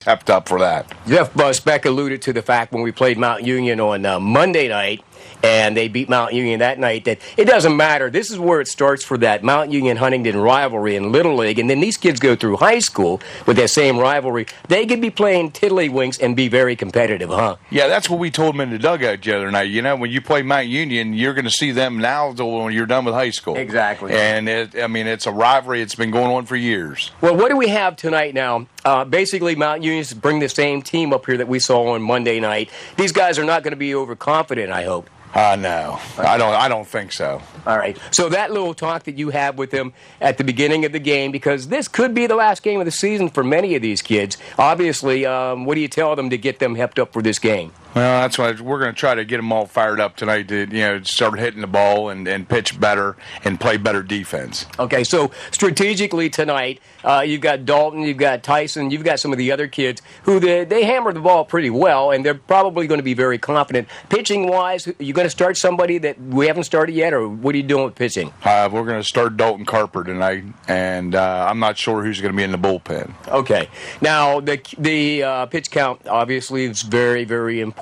stepped up for that. Jeff Speck alluded to the fact when we played Mount Union on Monday night, and they beat Mount Union that night, that it doesn't matter. This is where it starts for that Mount Union-Huntingdon rivalry in Little League, and then these kids go through high school with that same rivalry. They could be playing tiddlywinks and be very competitive, huh? Yeah, that's what we told them in the dugout the other night. You know, when you play Mount Union, you're going to see them now when you're done with high school. Exactly. And, it's a rivalry. It's been going on for years. Well, what do we have tonight now? Basically, Mount Union's bring the same team up here that we saw on Monday night. These guys are not going to be overconfident, I hope. No, I don't think so. All right. So that little talk that you have with them at the beginning of the game, because this could be the last game of the season for many of these kids. Obviously, what do you tell them to get them hepped up for this game? Well, that's why we're going to try to get them all fired up tonight to start hitting the ball and pitch better and play better defense. Okay, so strategically tonight, you've got Dalton, you've got Tyson, you've got some of the other kids who they hammer the ball pretty well, and they're probably going to be very confident. Pitching-wise, you going to start somebody that we haven't started yet, or what are you doing with pitching? We're going to start Dalton Carper tonight, and I'm not sure who's going to be in the bullpen. Okay. Now, the pitch count obviously is very, very important.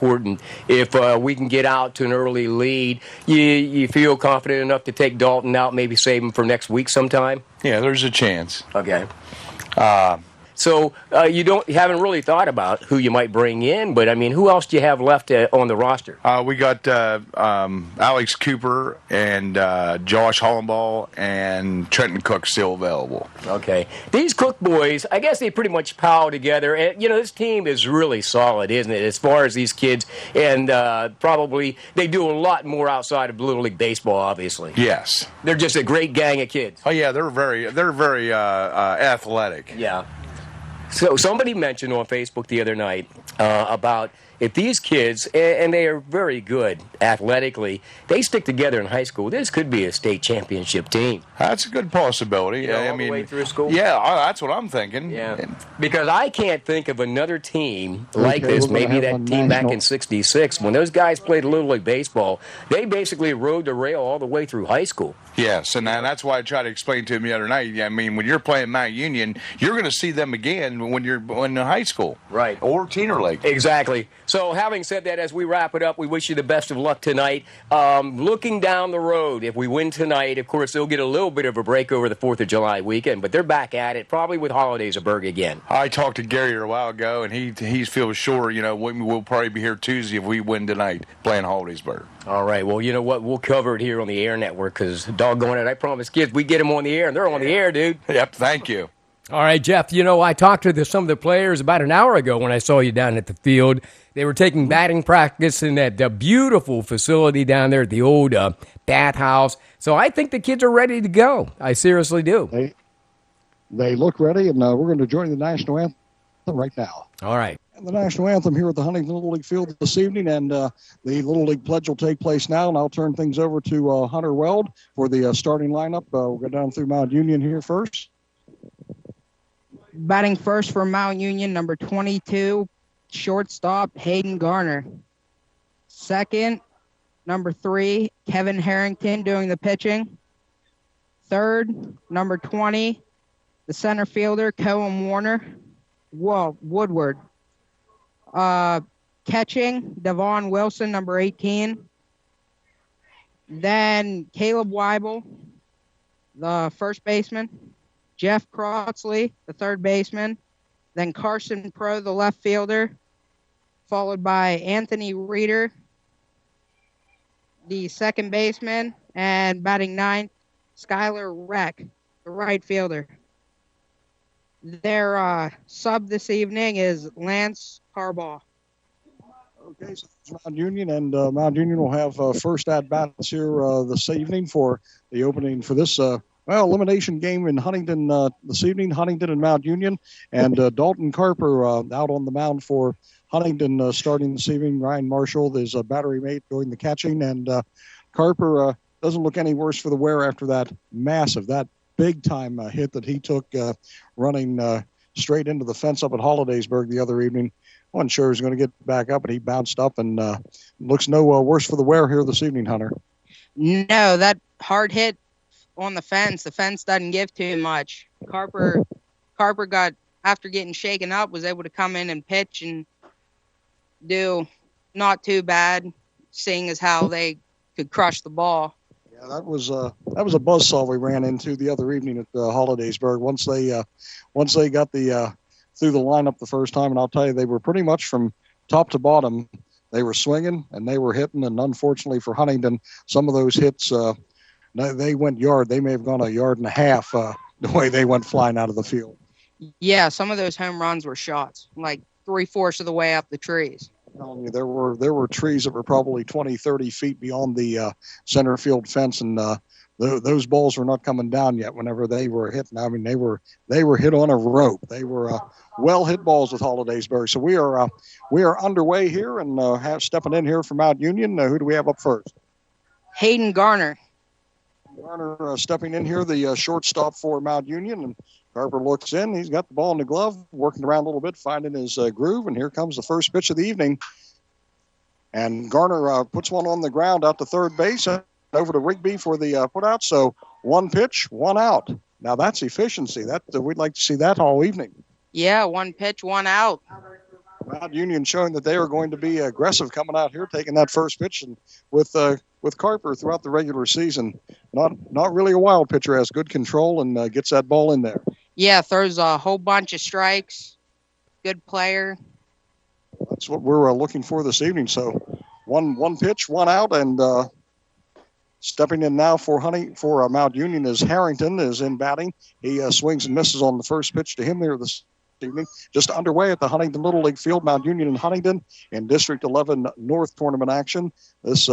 If we can get out to an early lead, you feel confident enough to take Dalton out, maybe save him for next week sometime? Yeah, there's a chance. Okay. So you haven't really thought about who you might bring in, but I mean, who else do you have left on the roster? We got Alex Cooper and Josh Hollenball and Trenton Cook still available. Okay. These Cook boys, I guess they pretty much pal together. And, this team is really solid, isn't it, as far as these kids? And probably they do a lot more outside of Little League baseball, obviously. Yes. They're just a great gang of kids. Oh, yeah, they're very athletic. Yeah. So somebody mentioned on Facebook the other night about if these kids, and they are very good athletically, they stick together in high school, this could be a state championship team. That's a good possibility. All the way through school? Yeah, that's what I'm thinking. Yeah. Because I can't think of another team like this, maybe that team back in '66, when those guys played Little League baseball, they basically rode the rail all the way through high school. Yes, and that's why I tried to explain to him the other night. I mean, when you're playing Mount Union, you're going to see them again when you're in high school. Right. Or Teener League. Exactly. So having said that, as we wrap it up, we wish you the best of luck tonight. Looking down the road, if we win tonight, of course, they'll get a little bit of a break over the 4th of July weekend, but they're back at it, probably with Hollidaysburg again. I talked to Gary a while ago, and he feels sure, we'll probably be here Tuesday if we win tonight playing Hollidaysburg. All right. Well, you know what? We'll cover it here on the Air Network because, doggone it, I promise kids, we get them on the air, and they're on the air, dude. Yep, thank you. All right, Jeff, I talked to some of the players about an hour ago when I saw you down at the field. They were taking batting practice in that beautiful facility down there at the old bathhouse. So I think the kids are ready to go. I seriously do. They look ready, and we're going to join the national anthem right now. All right. And the national anthem here at the Huntingdon Little League field this evening, and the Little League pledge will take place now, and I'll turn things over to Hunter Weld for the starting lineup. We'll go down through Mount Union here first. Batting first for Mount Union, number 22, shortstop Hayden Garner. Second, number 3, Kevin Harrington doing the pitching. Third, number 20, the center fielder, Cohen Woodward. Catching, Devon Wilson, number 18. Then Caleb Weibel, the first baseman. Jeff Crotsley, the third baseman. Then Carson Pro, the left fielder. Followed by Anthony Reeder, the second baseman. And batting ninth, Skylar Reck, the right fielder. Their sub this evening is Lance Harbaugh. Okay, so it's Mount Union, and Mount Union will have first at-bats here this evening for the opening for this elimination game in Huntingdon this evening, Huntingdon and Mount Union. And Dalton Carper out on the mound for Huntingdon starting this evening. Ryan Marshall, his battery mate, doing the catching. And Carper doesn't look any worse for the wear after that big-time hit that he took running straight into the fence up at Hollidaysburg the other evening. Wasn't sure he was going to get back up, but he bounced up and looks no worse for the wear here this evening, Hunter. No, that hard hit on the fence doesn't give too much. Carper got after getting shaken up, was able to come in and pitch and do not too bad, seeing as how they could crush the ball. Yeah, that was a buzzsaw we ran into the other evening at Hollidaysburg. Once they got the through the lineup the first time, and I'll tell you, they were pretty much from top to bottom. They were swinging and they were hitting, and unfortunately for Huntingdon, some of those hits they went yard. They may have gone a yard and a half the way they went flying out of the field. Yeah, some of those home runs were shots, like 3/4 of the way up the trees. I'm telling you, there were trees that were probably 20, 30 feet beyond the center field fence, and those balls were not coming down yet whenever they were hitting. I mean, they were hit on a rope. They were well hit balls with Hollidaysburg. So we are underway here and stepping in here from Mount Union. Who do we have up first? Hayden Garner. Garner stepping in here, the shortstop for Mount Union, and Harper looks in. He's got the ball in the glove, working around a little bit, finding his groove, and here comes the first pitch of the evening. And Garner puts one on the ground out to third base, over to Rigby for the putout. So one pitch, one out. Now that's efficiency. We'd like to see that all evening. Yeah, one pitch, one out. Mount Union showing that they are going to be aggressive coming out here, taking that first pitch, and with Carper throughout the regular season. Not really a wild pitcher, has good control and gets that ball in there. Yeah, throws a whole bunch of strikes. Good player. That's what we're looking for this evening. So one pitch, one out, and stepping in now for Mount Union is Harrington is in batting. He swings and misses on the first pitch to him there this evening. Just underway at the Huntingdon Little League field, Mount Union and Huntingdon in District 11 North tournament action. This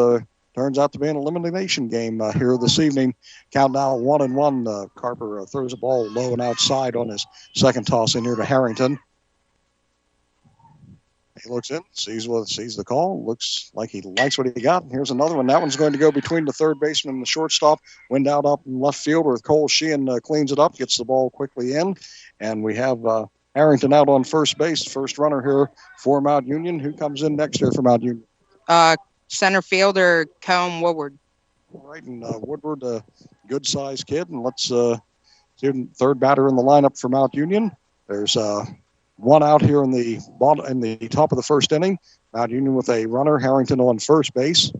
turns out to be an elimination game here this evening. Count now 1-1. Carper throws a ball low and outside on his second toss in here to Harrington. He looks in, sees the call, looks like he likes what he got. Here's another one. That one's going to go between the third baseman and the shortstop. Wind out up in left field with Cole Sheehan cleans it up, gets the ball quickly in. And we have Harrington out on first base, first runner here for Mount Union. Who comes in next here for Mount Union? Center fielder, Cone Woodward. All right, and Woodward, a good-sized kid. And let's see third batter in the lineup for Mount Union. There's one out here in the top of the first inning. Mount Union with a runner, Harrington on first base.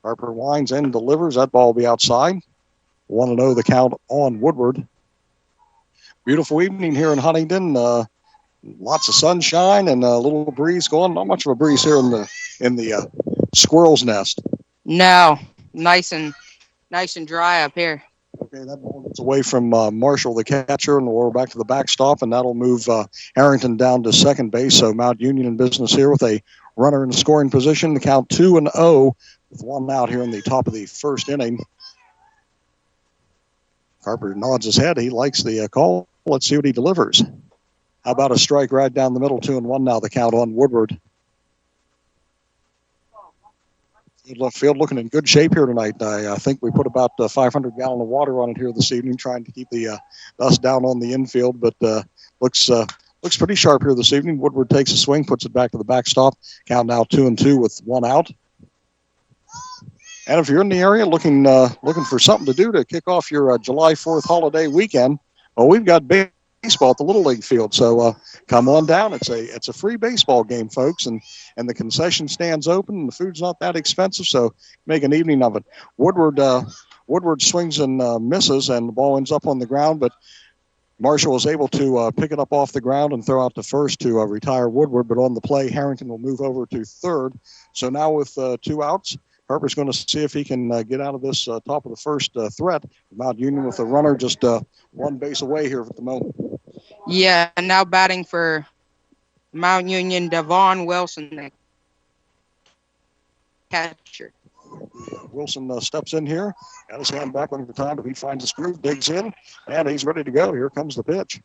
Harper winds and delivers. That ball will be outside. 1-0 the count on Woodward. Beautiful evening here in Huntingdon. Lots of sunshine and a little breeze going. Not much of a breeze here in the squirrel's nest. No, nice and dry up here. Okay, that ball gets away from Marshall, the catcher, and we're back to the backstop, and that'll move Harrington down to second base. So Mount Union in business here with a runner in scoring position. The count 2-0 with one out here in the top of the first inning. Carper nods his head. He likes the call. Let's see what he delivers. How about a strike right down the middle? 2-1 now the count on Woodward. Left field looking in good shape here tonight. I think we put about 500 gallons of water on it here this evening, trying to keep the dust down on the infield, but looks pretty sharp here this evening. Woodward takes a swing, puts it back to the backstop. Count now 2-2 with one out. And if you're in the area looking for something to do to kick off your July 4th holiday weekend, well, we've got baseball at the Little League field. So come on down. It's a free baseball game, folks, and the concession stand's open, and the food's not that expensive, so make an evening of it. Woodward swings and misses, and the ball ends up on the ground, but Marshall was able to pick it up off the ground and throw out to first to retire Woodward, but on the play, Harrington will move over to third. So now with two outs, Harper's going to see if he can get out of this top of the first threat. Mount Union with a runner just one base away here at the moment. Yeah, and now batting for Mount Union, Devon Wilson, the catcher. Wilson steps in here, got his hand back looking for time, but he finds his groove, digs in, and he's ready to go. Here comes the pitch.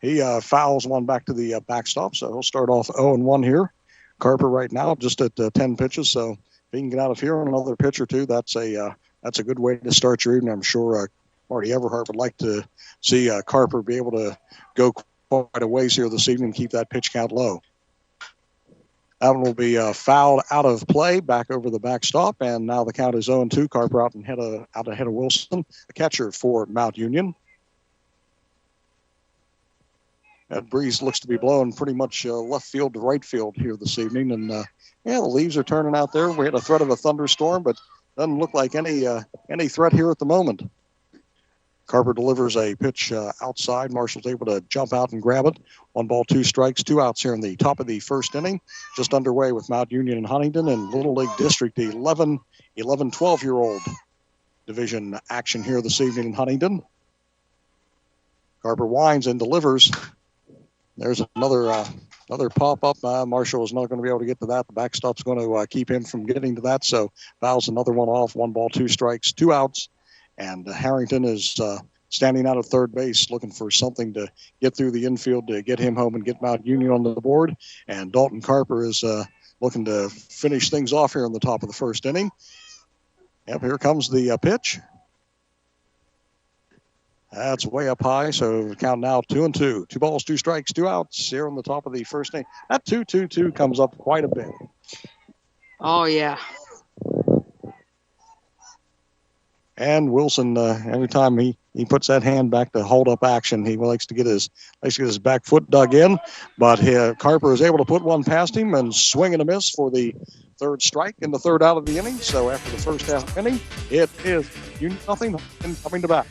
He fouls one back to the backstop, so he'll start off 0-1 here. Carper right now just at 10 pitches, so if he can get out of here on another pitch or two, that's a good way to start your evening. I'm sure Marty Everhart would like to see Carper be able to go quite a ways here this evening and keep that pitch count low. That one will be fouled out of play, back over the backstop, and now the count is 0-2. Carper out ahead of Wilson, the catcher for Mount Union. That breeze looks to be blowing pretty much left field to right field here this evening. And, the leaves are turning out there. We had a threat of a thunderstorm, but doesn't look like any threat here at the moment. Carper delivers a pitch outside. Marshall's able to jump out and grab it. 1 ball, 2 strikes, 2 outs here in the top of the first inning. Just underway with Mount Union and Huntingdon and Little League District 11, 12-year-old division action here this evening in Huntingdon. Carper winds and delivers. There's another pop-up. Marshall is not going to be able to get to that. The backstop's going to keep him from getting to that, so fouls another one off. 1 ball, 2 strikes, 2 outs. And Harrington is standing out at third base looking for something to get through the infield to get him home and get Mount Union on the board. And Dalton Carper is looking to finish things off here in the top of the first inning. Yep, here comes the pitch. That's way up high, so count now 2-2. 2 balls, 2 strikes, 2 outs here on the top of the first inning. That 2-2-2 comes up quite a bit. Oh, yeah. And Wilson, every time he puts that hand back to hold up action, he likes to get his back foot dug in. But Carper is able to put one past him and swing and a miss for the third strike and the third out of the inning. So after the first half inning, it is Union nothing and coming to bat.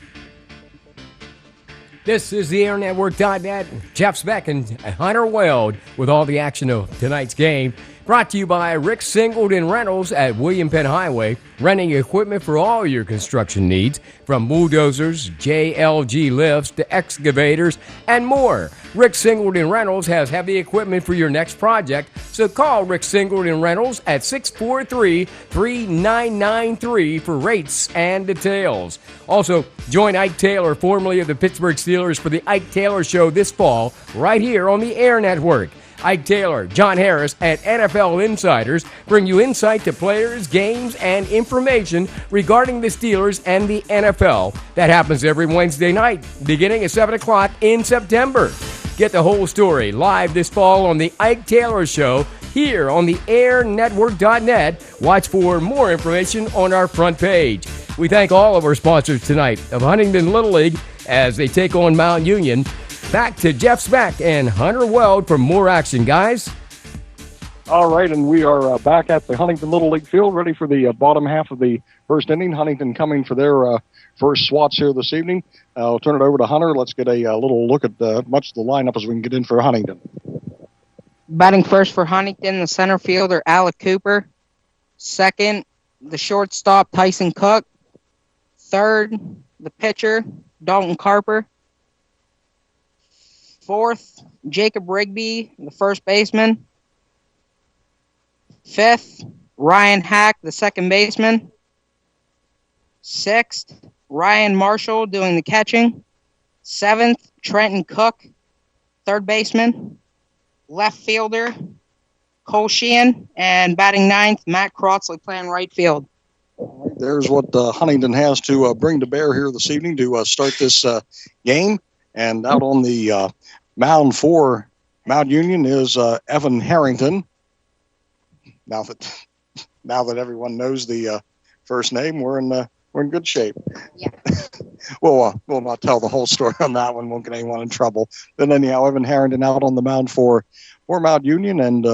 This is the AirNetwork.net. Jeff Speck and Hunter Weld with all the action of tonight's game. Brought to you by Rick Singleton Rentals at William Penn Highway, renting equipment for all your construction needs, from bulldozers, JLG lifts to excavators, and more. Rick Singleton Rentals has heavy equipment for your next project, so call Rick Singleton Rentals at 643-3993 for rates and details. Also, join Ike Taylor, formerly of the Pittsburgh Steelers, for the Ike Taylor Show this fall, right here on the Air Network. Ike Taylor, John Harris, and NFL Insiders bring you insight to players, games, and information regarding the Steelers and the NFL. That happens every Wednesday night, beginning at 7 o'clock in September. Get the whole story live this fall on the Ike Taylor Show here on the AirNetwork.net. Watch for more information on our front page. We thank all of our sponsors tonight of Huntingdon Little League as they take on Mount Union. Back to Jeff Speck and Hunter Weld for more action, guys. All right, and we are back at the Huntingdon Little League field, ready for the bottom half of the first inning. Huntingdon coming for their first swats here this evening. I'll turn it over to Hunter. Let's get a little look at much of the lineup as we can get in for Huntingdon. Batting first for Huntingdon, the center fielder, Alec Cooper. Second, the shortstop, Tyson Cook. Third, the pitcher, Dalton Carper. Fourth, Jacob Rigby, the first baseman. Fifth, Ryan Hack, the second baseman. Sixth, Ryan Marshall doing the catching. Seventh, Trenton Cook, third baseman. Left fielder, Cole Sheehan. And batting ninth, Matt Crotsley playing right field. There's what Huntingdon has to bring to bear here this evening to start this game. And out on the mound for Mount Union is Evan Harrington. Now that everyone knows the first name, we're in good shape. Yeah. We'll not tell the whole story on that one. Won't get anyone in trouble. But anyhow, Evan Harrington out on the mound for Mount Union, and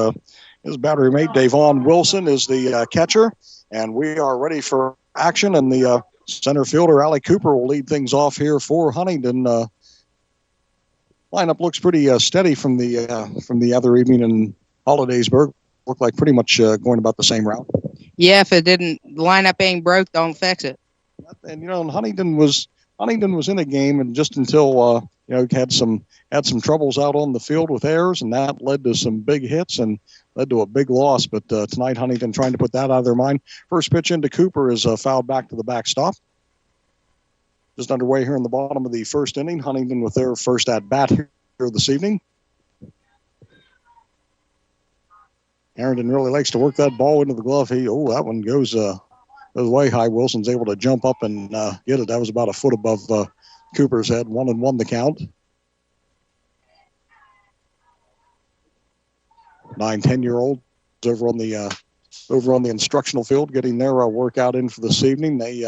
his battery mate Davon Wilson is the catcher. And we are ready for action. And the center fielder Allie Cooper will lead things off here for Huntingdon. Lineup looks pretty steady from the other evening in Hollidaysburg. Looked like pretty much going about the same route. Yeah, if it didn't, the lineup ain't broke, don't fix it. And Huntingdon was in a game, and just until had some troubles out on the field with errors, and that led to some big hits and led to a big loss. But tonight, Huntingdon trying to put that out of their mind. First pitch into Cooper is fouled back to the backstop. Just underway here in the bottom of the first inning. Huntingdon with their first at-bat here this evening. Harrington really likes to work that ball into the glove. That one goes way high. Wilson's able to jump up and get it. That was about a foot above Cooper's head. 1-1 the count. 9-10-year-olds over on the instructional field getting their workout in for this evening. They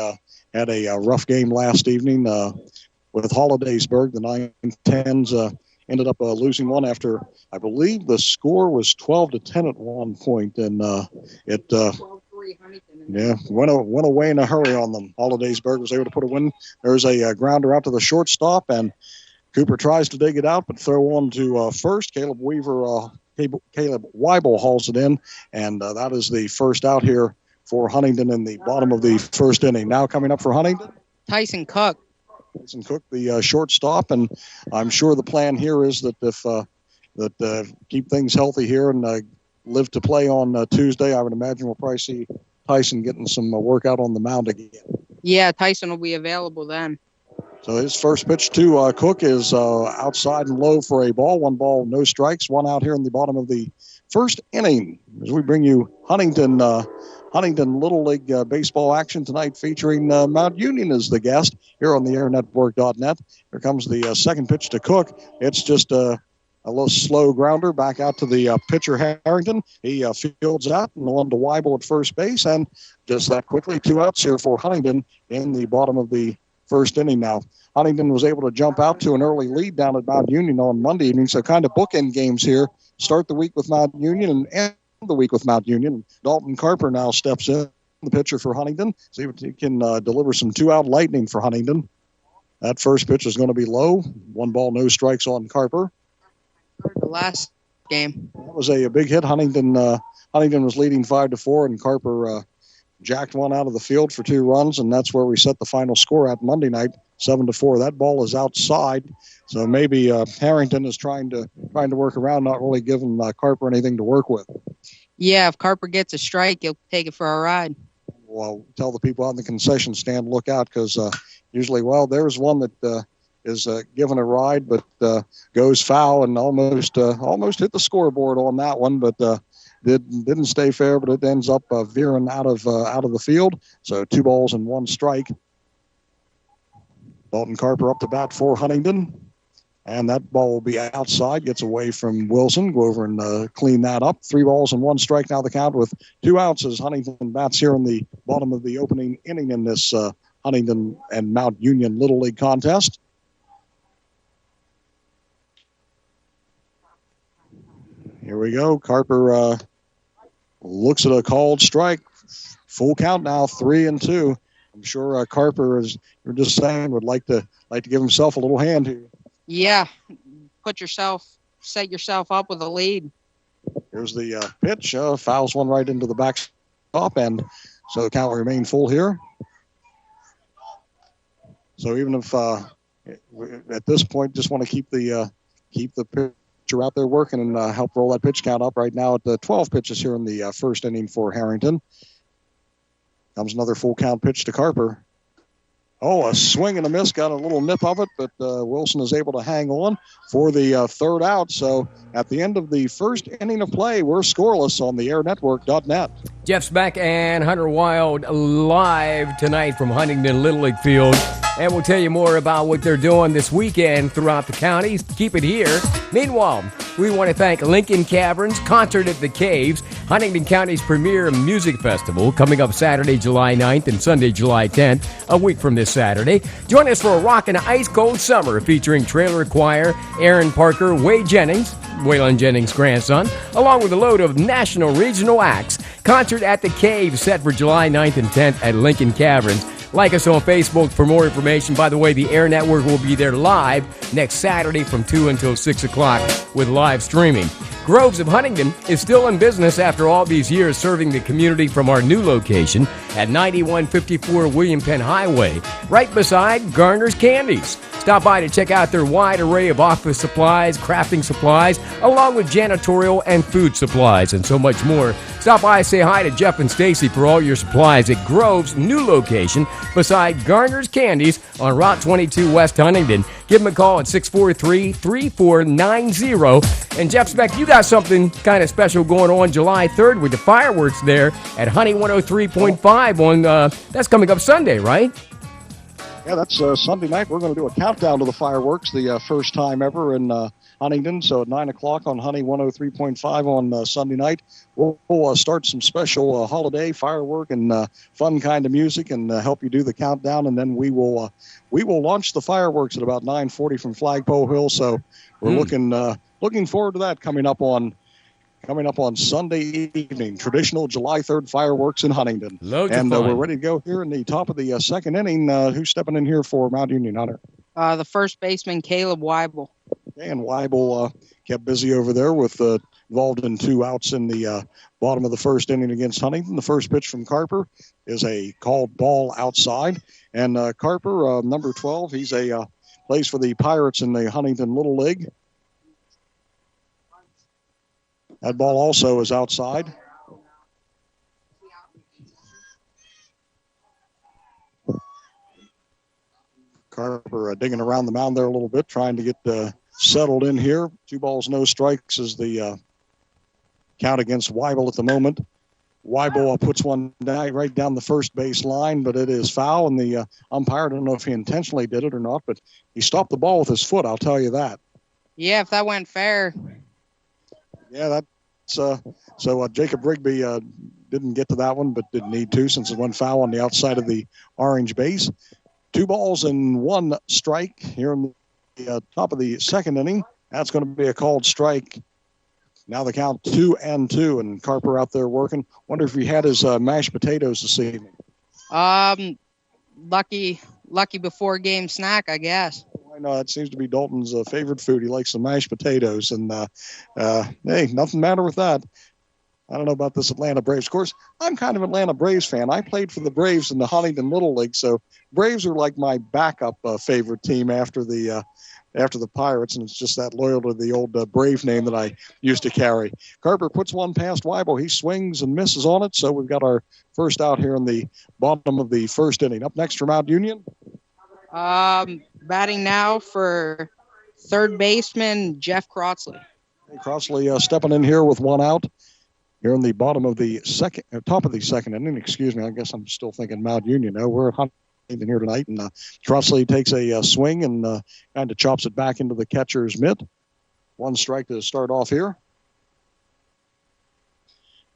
had a rough game last evening with Hollidaysburg. The 9-10s ended up losing one after, I believe the score was 12-10 at one point, and it went away in a hurry on them. Hollidaysburg was able to put a win. There's a grounder out to the shortstop, and Cooper tries to dig it out, but throw on to first. Caleb Weibel hauls it in, and that is the first out here for Huntingdon in the bottom of the first inning. Now coming up for Huntingdon, Tyson Cook. Tyson Cook, the shortstop, and I'm sure the plan here is that if keep things healthy here and live to play on Tuesday, I would imagine we'll probably see Tyson getting some workout on the mound again. Yeah, Tyson will be available then. So his first pitch to Cook is outside and low for a ball. 1 ball, no strikes. 1 out here in the bottom of the first inning as we bring you Huntingdon Little League baseball action tonight featuring Mount Union as the guest here on the airnetwork.net. Here comes the second pitch to Cook. It's just a little slow grounder back out to the pitcher Harrington. He fields out and on to Weibel at first base. And just that quickly, 2 outs here for Huntingdon in the bottom of the first inning now. Huntingdon was able to jump out to an early lead down at Mount Union on Monday evening, so kind of bookend games here. Start the week with Mount Union and end the week with Mount Union. Dalton Carper now steps in, the pitcher for Huntingdon. See if he can deliver some 2-out lightning for Huntingdon. That first pitch is going to be low. 1 ball, no strikes on Carper. The last game. That was a big hit. Huntingdon was leading 5-4, and Carper jacked one out of the field for 2 runs, and that's where we set the final score at Monday night, 7-4. That ball is outside, so maybe Harrington is trying to work around, not really giving Carper anything to work with. Yeah, if Carper gets a strike, he'll take it for a ride. Well, tell the people out in the concession stand, look out, because usually, there's one that is given a ride, but goes foul and almost hit the scoreboard on that one, but didn't stay fair, but it ends up veering out of the field. So 2 balls and 1 strike. Dalton Carper up to bat for Huntingdon, and that ball will be outside. Gets away from Wilson. Go over and clean that up. 3 balls and 1 strike now the count with 2 outs as Huntingdon bats here in the bottom of the opening inning in this Huntingdon and Mount Union Little League contest. Here we go. Carper looks at a called strike. Full count now, 3-2. I'm sure Carper, as you're just saying, would like to give himself a little hand here. Yeah, set yourself up with a lead. Here's the pitch. Fouls one right into the backstop, and so the count will remain full here. So even if at this point, just want to keep the pitcher out there working and help roll that pitch count up right now at the 12 pitches here in the first inning for Harrington. Comes another full count pitch to Carper. Oh, a swing and a miss. Got a little nip of it, but Wilson is able to hang on for the third out. So at the end of the first inning of play, we're scoreless on the airnetwork.net. Jeff Speck and Hunter Weld live tonight from Huntingdon Little League Field. And we'll tell you more about what they're doing this weekend throughout the counties. Keep it here. Meanwhile, we want to thank Lincoln Caverns, Concert at the Caves, Huntingdon County's premier music festival, coming up Saturday, July 9th and Sunday, July 10th, a week from this Saturday. Join us for a rockin' ice-cold summer featuring Trailer Choir, Aaron Parker, Waylon Jennings' grandson, along with a load of national regional acts. Concert at the Caves set for July 9th and 10th at Lincoln Caverns. Like us on Facebook for more information. By the way, the Air Network will be there live next Saturday from 2 until 6 o'clock with live streaming. Groves of Huntingdon is still in business after all these years, serving the community from our new location at 9154 William Penn Highway, right beside Garner's Candies. Stop by to check out their wide array of office supplies, crafting supplies, along with janitorial and food supplies, and so much more. Stop by and say hi to Jeff and Stacy for all your supplies at Grove's new location beside Garner's Candies on Route 22 West Huntingdon. Give them a call at 643-3490. And Jeff Speck, you got something kind of special going on July 3rd with the fireworks there at Honey 103.5 on, that's coming up Sunday, right? Yeah, that's Sunday night. We're going to do a countdown to the fireworks, the first time ever in Huntingdon. So at 9 o'clock on Honey 103.5 on Sunday night, we'll start some special holiday firework and fun kind of music and help you do the countdown. And then we will launch the fireworks at about 9:40 from Flagpole Hill. So we're looking forward to that coming up on Sunday evening. Traditional July 3rd fireworks in Huntingdon. We're ready to go here in the top of the second inning. Who's stepping in here for Mount Union, Hunter? The first baseman, Caleb Weibel. And Weibel kept busy over there with involved in 2 outs in the bottom of the first inning against Huntingdon. The first pitch from Carper is a called ball outside. And Carper, number 12, he's plays for the Pirates in the Huntingdon Little League. That ball also is outside. Carper digging around the mound there a little bit, trying to get settled in here. 2 balls, no strikes is the count against Weibel at the moment. Weibel puts one right down the first base line, but it is foul, and the umpire, I don't know if he intentionally did it or not, but he stopped the ball with his foot, I'll tell you that. Yeah, if that went fair. Yeah, that's so Jacob Rigby didn't get to that one, but didn't need to since it went foul on the outside of the orange base. 2 balls and 1 strike here in the top of the second inning. That's going to be a called strike. Now the count 2-2, and Carper out there working. Wonder if he had his mashed potatoes this evening. Lucky before game snack, I guess. I know that seems to be Dalton's favorite food. He likes the mashed potatoes, and hey, nothing matter with that. I don't know about this Atlanta Braves. Of course, I'm kind of an Atlanta Braves fan. I played for the Braves in the Huntingdon Little League, so Braves are like my backup favorite team after the Pirates, and it's just that loyal to the old Brave name that I used to carry. Carper puts one past Weibel. He swings and misses on it, so we've got our first out here in the bottom of the first inning. Up next for Mount Union. Batting now for third baseman Jeff Crotsley. Crotsley stepping in here with 1 out. Here in the bottom of the top of the second inning, excuse me. I guess I'm still thinking Mount Union. No, we're at Huntingdon here tonight, and Crotsley takes a swing and kind of chops it back into the catcher's mitt. 1 strike to start off here.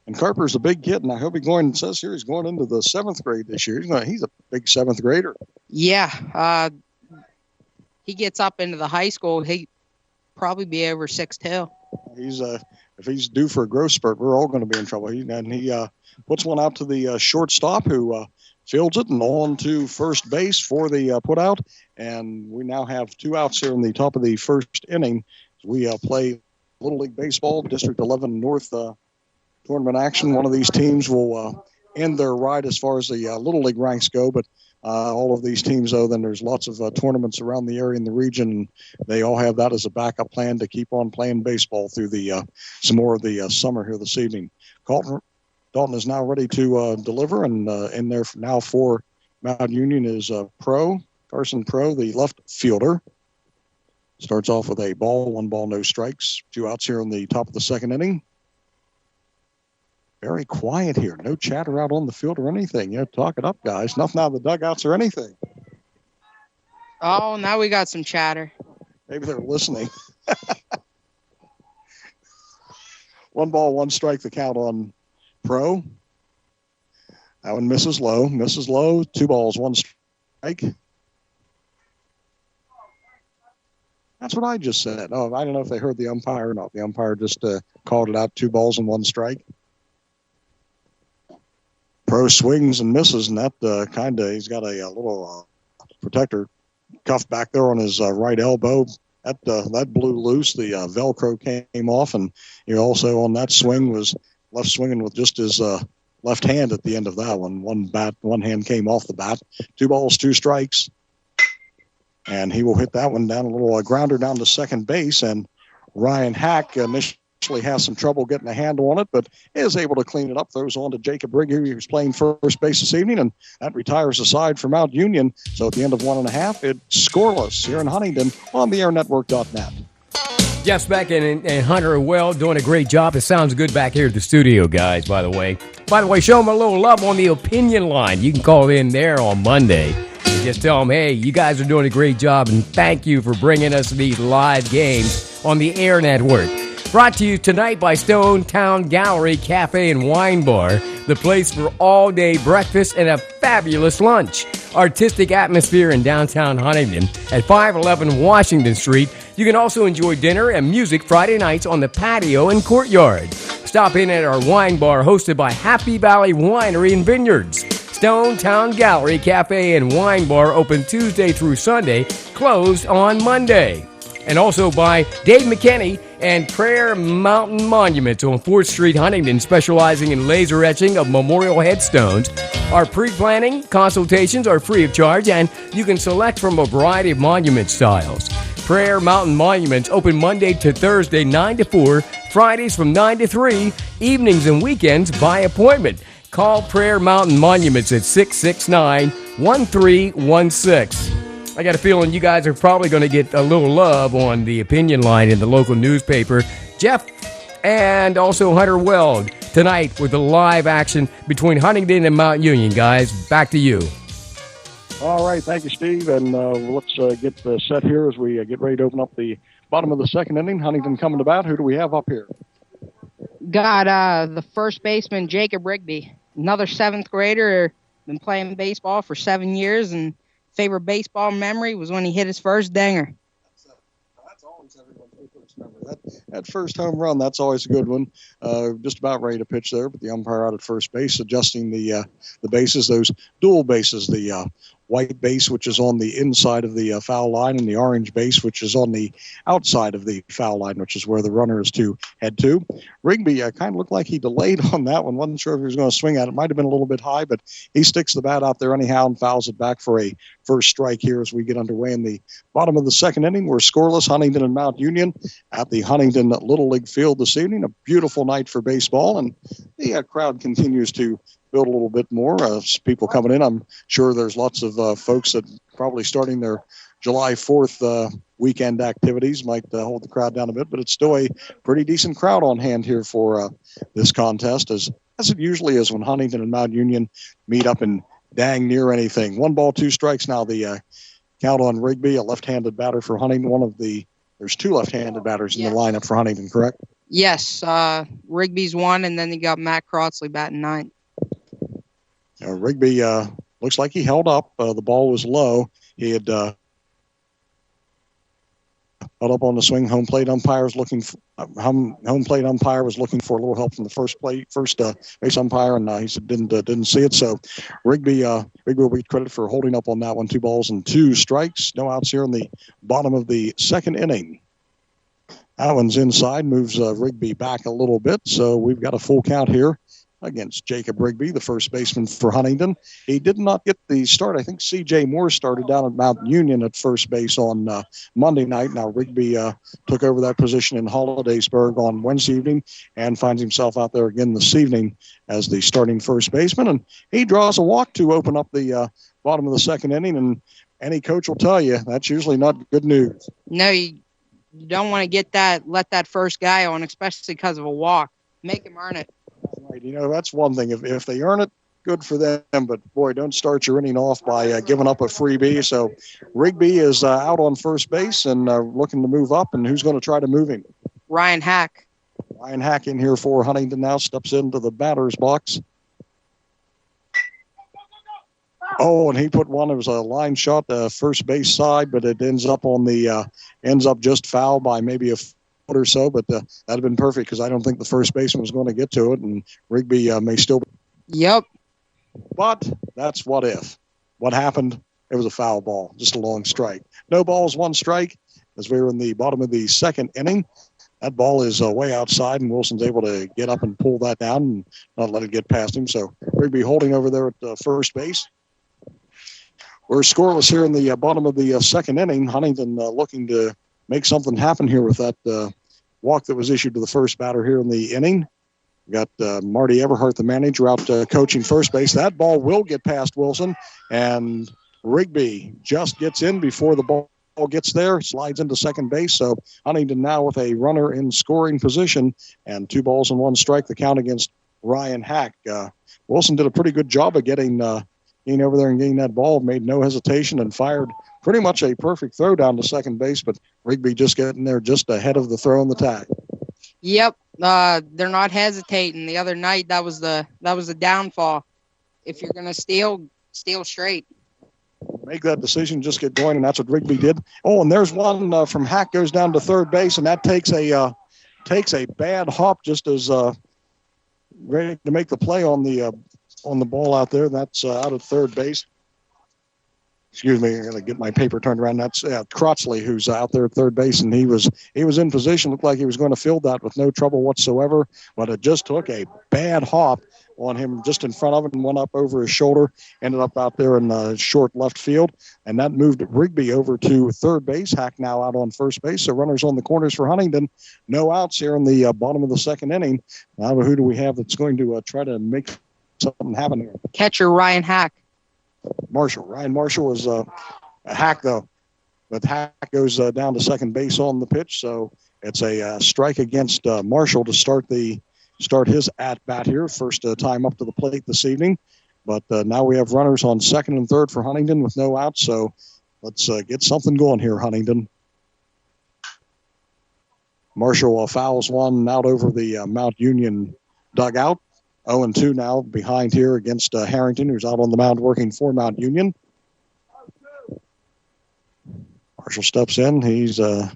And Carper's a big kid, and I hope he's going into the 7th grade this year. He's a big 7th grader. Yeah, he gets up into the high school, he'd probably be over 6'2". If he's due for a growth spurt, we're all going to be in trouble. He puts one out to the shortstop, who fields it, and on to first base for the put out. And we now have 2 outs here in the top of the first inning. We play Little League Baseball, District 11 North tournament action. One of these teams will end their ride as far as the Little League ranks go, but all of these teams, though, then there's lots of tournaments around the area in the region, and they all have that as a backup plan to keep on playing baseball through the some more of the summer here this evening. Dalton is now ready to deliver, and in there now for Mount Union is Carson Pro, the left fielder. Starts off with a ball, 1 ball, no strikes. 2 outs here in the top of the second inning. Very quiet here. No chatter out on the field or anything. Talk it up, guys. Nothing out of the dugouts or anything. Oh, now we got some chatter. Maybe they're listening. 1 ball, 1 strike, the count on Pro. That one misses low. 2 balls, 1 strike. That's what I just said. Oh, I don't know if they heard the umpire or not. The umpire just called it out, 2 balls and 1 strike. Pro swings and misses, and that he's got a little protector cuff back there on his right elbow. That blew loose. The Velcro came off, and he also on that swing was left swinging with just his left hand at the end of that one. One hand came off the bat. 2 balls, 2 strikes, and he will hit that one down, a little grounder down to second base, and Ryan Hack initially has some trouble getting a handle on it, but is able to clean it up. Throws on to Jacob Rigby, who's playing first base this evening, and that retires the side for Mount Union. So at the end of 1.5, it's scoreless here in Huntingdon on the airnetwork.net. Jeff Speck and Hunter Weld doing a great job. It sounds good back here at the studio, guys, by the way. By the way, show them a little love on the opinion line. You can call in there on Monday and just tell them, hey, you guys are doing a great job, and thank you for bringing us these live games on the Air Network. Brought to you tonight by Stone Town Gallery Cafe and Wine Bar, the place for all-day breakfast and a fabulous lunch. Artistic atmosphere in downtown Huntingdon at 511 Washington Street. You can also enjoy dinner and music Friday nights on the patio and courtyard. Stop in at our wine bar hosted by Happy Valley Winery and Vineyards. Stone Town Gallery Cafe and Wine Bar open Tuesday through Sunday, closed on Monday. And also by Dave McKinney and Prayer Mountain Monuments on 4th Street, Huntingdon, specializing in laser etching of memorial headstones. Our pre-planning consultations are free of charge, and you can select from a variety of monument styles. Prayer Mountain Monuments open Monday to Thursday, 9 to 4, Fridays from 9 to 3, evenings and weekends by appointment. Call Prayer Mountain Monuments at 669-1316. I got a feeling you guys are probably going to get a little love on the opinion line in the local newspaper. Jeff and also Hunter Weld tonight with the live action between Huntingdon and Mount Union. Guys, back to you. All right, thank you, Steve. And let's get set here as we get ready to open up the bottom of the second inning. Huntingdon coming to bat. Who do we have up here? Got the first baseman, Jacob Rigby, another 7th grader, been playing baseball for 7 years, and favorite baseball memory was when he hit his first dinger. That's always everyone's first memory. That first home run, that's always a good one. Just about ready to pitch there, but the umpire out at first base adjusting the bases, those dual bases, the white base, which is on the inside of the foul line, and the orange base, which is on the outside of the foul line, which is where the runner is to head to. Rigby kind of looked like he delayed on that one. Wasn't sure if he was going to swing at it. Might have been a little bit high, but he sticks the bat out there anyhow and fouls it back for a first strike here as we get underway in the bottom of the second inning. We're scoreless, Huntingdon and Mount Union at the Huntingdon Little League field this evening. A beautiful night for baseball, and the crowd continues to build a little bit more. People coming in. I'm sure there's lots of folks that probably starting their July 4th weekend activities might hold the crowd down a bit, but it's still a pretty decent crowd on hand here for this contest, as it usually is when Huntingdon and Mount Union meet up in dang near anything. 1 ball, 2 strikes now. The count on Rigby, a left-handed batter for Huntingdon. There's 2 left-handed batters in the lineup for Huntingdon, correct? Yes, Rigby's 1, and then you got Matt Crotsley batting 9. Rigby looks like he held up. The ball was low. He had held up on the swing. Home plate umpire was looking for a little help from the first base umpire, and he said didn't see it. So Rigby will be credited for holding up on that one. 2 balls and 2 strikes. No outs here in the bottom of the second inning. Allen's inside, moves Rigby back a little bit, so we've got a full count here against Jacob Rigby, the first baseman for Huntingdon. He did not get the start. I think C.J. Moore started down at Mount Union at first base on Monday night. Now Rigby took over that position in Hollidaysburg on Wednesday evening and finds himself out there again this evening as the starting first baseman. And he draws a walk to open up the bottom of the second inning. And any coach will tell you that's usually not good news. No, you don't want to let that first guy on, especially because of a walk. Make him earn it. Right. That's one thing. If they earn it, good for them. But, boy, don't start your inning off by giving up a freebie. So Rigby is out on first base and looking to move up. And who's going to try to move him? Ryan Hack. Ryan Hack in here for Huntingdon now, steps into the batter's box. Oh, and he put one. It was a line shot, first base side, but it ends up just foul by maybe a foot or so. But that'd have been perfect because I don't think the first baseman was going to get to it, and Rigby may still. Yep. But that's what if. What happened? It was a foul ball, just a long strike. No balls, 1 strike. As we were in the bottom of the second inning, that ball is way outside, and Wilson's able to get up and pull that down and not let it get past him. So Rigby holding over there at first base. We're scoreless here in the bottom of the second inning. Huntingdon looking to make something happen here with that walk that was issued to the first batter here in the inning. We got Marty Everhart, the manager, out coaching first base. That ball will get past Wilson, and Rigby just gets in before the ball gets there, slides into second base. So Huntingdon now with a runner in scoring position and 2 balls and 1 strike, the count against Ryan Hack. Wilson did a pretty good job of getting getting over there and getting that ball, made no hesitation and fired pretty much a perfect throw down to second base, but Rigby just getting there just ahead of the throw on the tag. Yep. They're not hesitating. The other night, that was the downfall. If you're going to steal straight. Make that decision, just get going, and that's what Rigby did. Oh, and there's one from Hack goes down to third base, and that takes a bad hop just as ready to make the play on the ball out there. That's out of third base. Excuse me, I'm going to get my paper turned around. That's Crotsley, who's out there at third base, and he was in position. Looked like he was going to field that with no trouble whatsoever, but it just took a bad hop on him just in front of him and went up over his shoulder, ended up out there in the short left field, and that moved Rigby over to third base. Hack now out on first base, so runners on the corners for Huntingdon. No outs here in the bottom of the second inning. Now who do we have that's going to try to make something happen here? Catcher Ryan Hack. Ryan Marshall was a Hack, though. But Hack goes down to second base on the pitch, so it's a strike against Marshall to start his at-bat here. First time up to the plate this evening. But now we have runners on second and third for Huntingdon with no outs, so let's get something going here, Huntingdon. Marshall fouls one out over the Mount Union dugout. 0-2 now behind here against Harrington, who's out on the mound working for Mount Union. Marshall steps in. He's okay.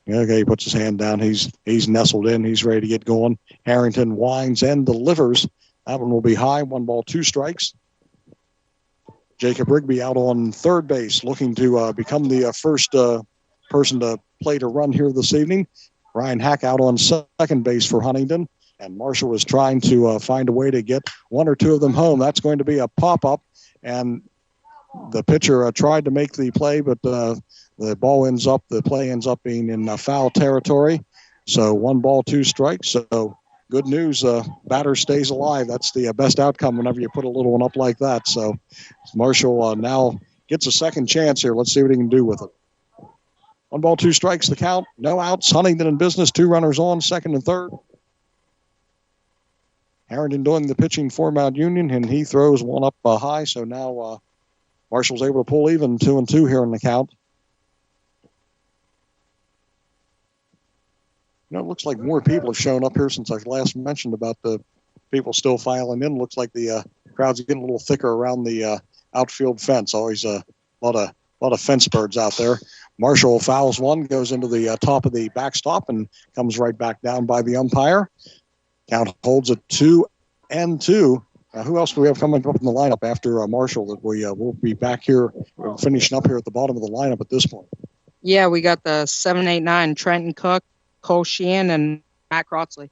He puts his hand down. He's nestled in. He's ready to get going. Harrington winds and delivers. That one will be high. 1 ball, 2 strikes. Jacob Rigby out on third base, looking to become the first person to play to run here this evening. Ryan Hack out on second base for Huntingdon. And Marshall was trying to find a way to get 1 or 2 of them home. That's going to be a pop-up. And the pitcher tried to make the play, but the play ends up being in foul territory. So 1 ball, 2 strikes. So good news, batter stays alive. That's the best outcome whenever you put a little one up like that. So Marshall now gets a second chance here. Let's see what he can do with it. 1 ball, 2 strikes, the count. No outs. Huntingdon in business. 2 runners on, second and third. Harrington doing the pitching for Mount Union, and he throws one up high. So now Marshall's able to pull even 2-2 here in the count. It looks like more people have shown up here since I last mentioned about the people still filing in. Looks like the crowd's getting a little thicker around the outfield fence. Always a lot of fence birds out there. Marshall fouls one, goes into the top of the backstop, and comes right back down by the umpire. Count holds at 2-2. Who else do we have coming up in the lineup after Marshall that we will be back here, finishing up here at the bottom of the lineup at this point? Yeah, we got the 7-8-9 Trenton Cook, Cole Sheehan, and Matt Crotsley.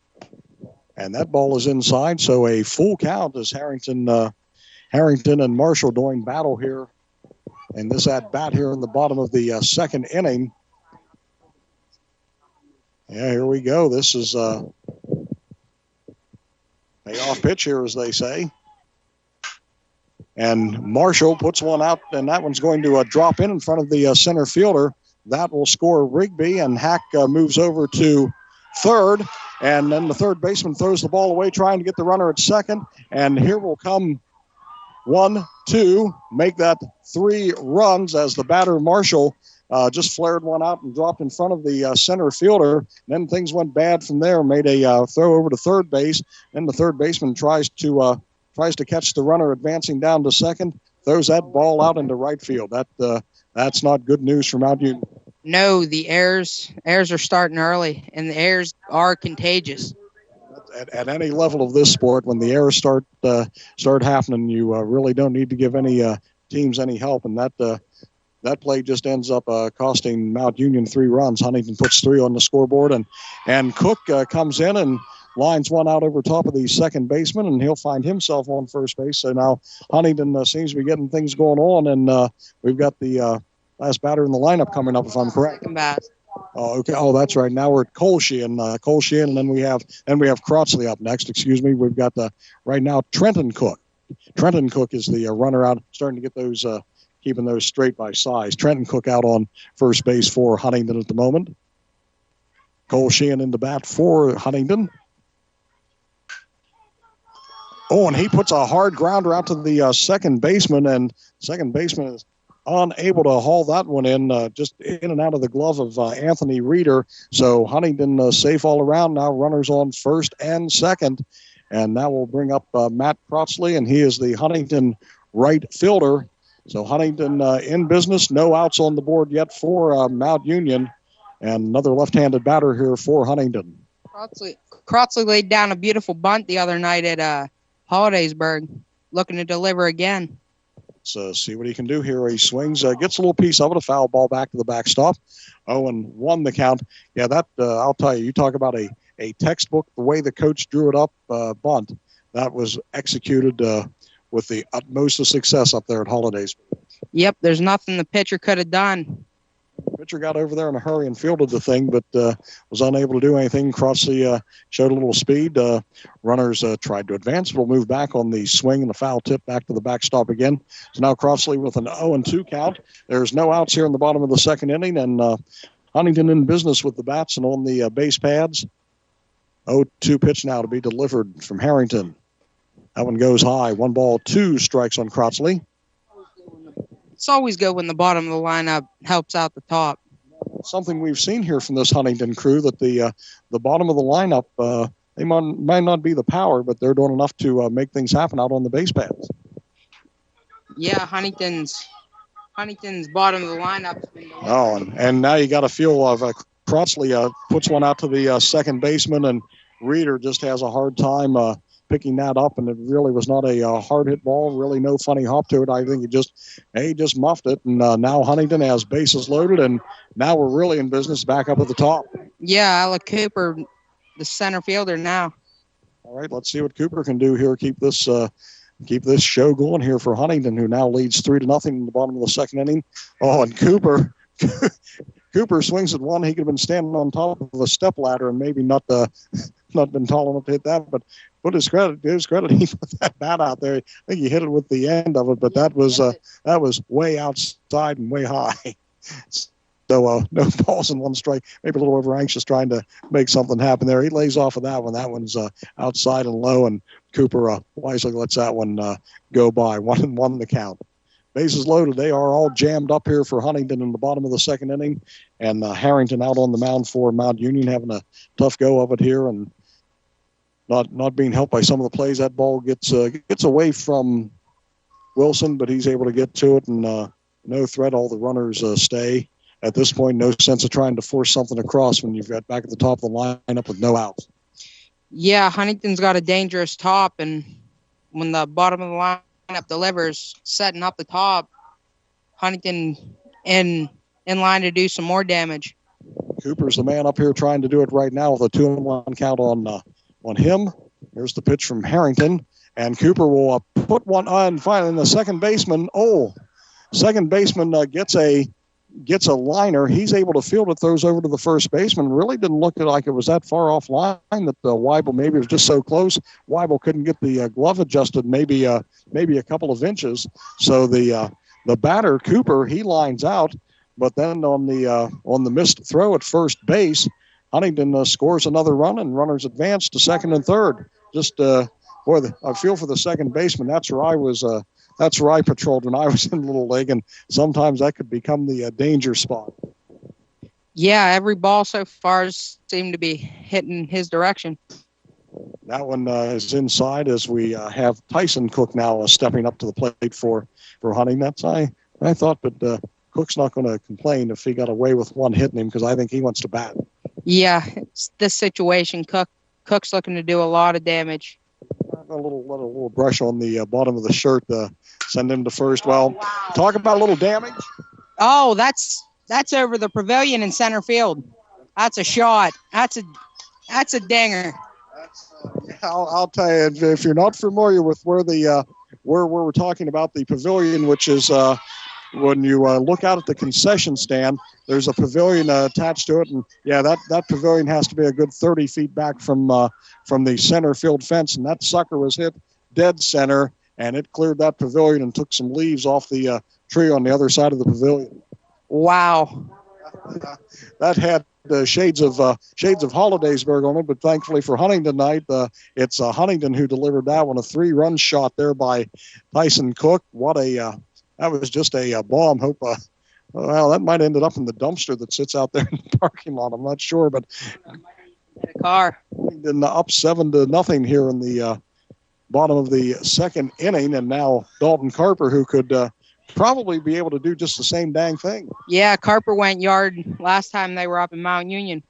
And that ball is inside, so a full count as Harrington and Marshall doing battle here. And this at-bat here in the bottom of the second inning. Yeah, here we go. This is off pitch here, as they say. And Marshall puts one out, and that one's going to drop in front of the center fielder. That will score Rigby, and Hack moves over to third. And then the third baseman throws the ball away, trying to get the runner at second. And here will come 1-2, make that 3 runs as the batter Marshall just flared one out and dropped in front of the center fielder. Then things went bad from there, made a throw over to third base. Then the third baseman tries to catch the runner advancing down to second, throws that ball out into right field. That's not good news for Mount Union. No, the errors are starting early, and the errors are contagious. At any level of this sport, when the errors start happening, you really don't need to give any teams any help, and that play just ends up costing Mount Union 3 runs. Huntingdon puts 3 on the scoreboard, and Cook comes in and lines one out over top of the second baseman, and he'll find himself on first base. So now Huntingdon seems to be getting things going on, and we've got the last batter in the lineup coming up, if I'm correct. Second bat. Oh, okay. Oh, that's right. Now we're at Cole Sheehan, and then we have Crotsley up next. Excuse me. We've got right now Trenton Cook. Trenton Cook is the runner out, starting to get those. Keeping those straight by size. Trenton Cook out on first base for Huntingdon at the moment. Cole Sheehan in the bat for Huntingdon. Oh, and he puts a hard grounder out to the second baseman, and second baseman is unable to haul that one in, just in and out of the glove of Anthony Reeder. So Huntingdon safe all around. Now runners on first and second. And that will bring up Matt Crotsley, and he is the Huntingdon right fielder. So Huntingdon in business. No outs on the board yet for Mount Union. And another left-handed batter here for Huntingdon. Crotsley laid down a beautiful bunt the other night at Hollidaysburg, looking to deliver again. Let's see what he can do here. He swings, gets a little piece of it, a foul ball back to the backstop. 0-1 the count. Yeah, that I'll tell you, you talk about a textbook, the way the coach drew it up, bunt. That was executed with the utmost of success up there at Holidays. Yep, there's nothing the pitcher could have done. Pitcher got over there in a hurry and fielded the thing, but was unable to do anything. Crossley showed a little speed. Runners tried to advance, but will move back on the swing and the foul tip back to the backstop again. So now Crossley with an 0-2 count. There's no outs here in the bottom of the second inning, and Huntingdon in business with the bats and on the base pads. 0-2 pitch now to be delivered from Harrington. That one goes high. 1 ball, 2 strikes on Crotsley. It's always good when the bottom of the lineup helps out the top. Something we've seen here from this Huntingdon crew, that the bottom of the lineup, they might not be the power, but they're doing enough to make things happen out on the base paths. Yeah, Huntington's bottom of the lineup. And now you got a feel of Crotsley puts one out to the second baseman, and Reeder just has a hard time picking that up, and it really was not a hard hit ball. Really no funny hop to it. I think he just muffed it, and now Huntingdon has bases loaded, and now we're really in business back up at the top. Yeah, Alec Cooper, the center fielder now. All right, let's see what Cooper can do here. Keep this show going here for Huntingdon, who now leads 3-0 in the bottom of the second inning. Oh, and Cooper swings at one. He could have been standing on top of a step ladder and maybe not been tall enough to hit that, but to his credit, he put that bat out there. I think he hit it with the end of it, but that was way outside and way high. So no balls and 1 strike. Maybe a little over anxious trying to make something happen there. He lays off of that one. That one's outside and low, and Cooper wisely lets that one go by. 1-1 the count. Bases loaded. They are all jammed up here for Huntingdon in the bottom of the second inning, and Harrington out on the mound for Mount Union, having a tough go of it here, and not being helped by some of the plays. That ball gets away from Wilson, but he's able to get to it, and no threat. All the runners stay. At this point, no sense of trying to force something across when you've got back at the top of the lineup with no outs. Yeah, Huntington's got a dangerous top, and when the bottom of the lineup delivers, setting up the top, Huntington in line to do some more damage. Cooper's the man up here trying to do it right now with a 2-1 count on him. Here's the pitch from Harrington, and Cooper will put one on finally. The second baseman, gets a liner. He's able to field it, throws over to the first baseman. Really didn't look like it was that far off line that Weibel, maybe it was just so close. Weibel couldn't get the glove adjusted maybe a couple of inches. So the batter, Cooper, he lines out, but then on the missed throw at first base, Huntingdon scores another run, and runners advance to second and third. Just I feel for the second baseman. That's where I patrolled when I was in Little League, and sometimes that could become the danger spot. Yeah, every ball so far seemed to be hitting his direction. That one is inside as we have Tyson Cook now stepping up to the plate for Hunting. That's I thought, but Cook's not going to complain if he got away with one hitting him, because I think he wants to bat. Yeah, it's this situation. Cook's looking to do a lot of damage. A little brush on the bottom of the shirt, send him to first. Well, talk about a little damage. Oh, that's over the pavilion in center field. That's a shot. That's a dinger. I'll tell you, if you're not familiar with where we're talking about the pavilion, which is when you look out at the concession stand, there's a pavilion attached to it, and yeah, that pavilion has to be a good 30 feet back from the center field fence, and that sucker was hit dead center, and it cleared that pavilion and took some leaves off the tree on the other side of the pavilion. Wow. That had shades of Hollidaysburg on it, but thankfully for Huntingdon tonight, it's Huntingdon who delivered that one, a 3-run shot there by Tyson Cook. That was just a bomb. Hope well, that might have ended up in the dumpster that sits out there in the parking lot. I'm not sure, but the car. Huntingdon up 7-0 here in the bottom of the second inning, and now Dalton Carper, who could probably be able to do just the same dang thing. Yeah, Carper went yard last time they were up in Mount Union.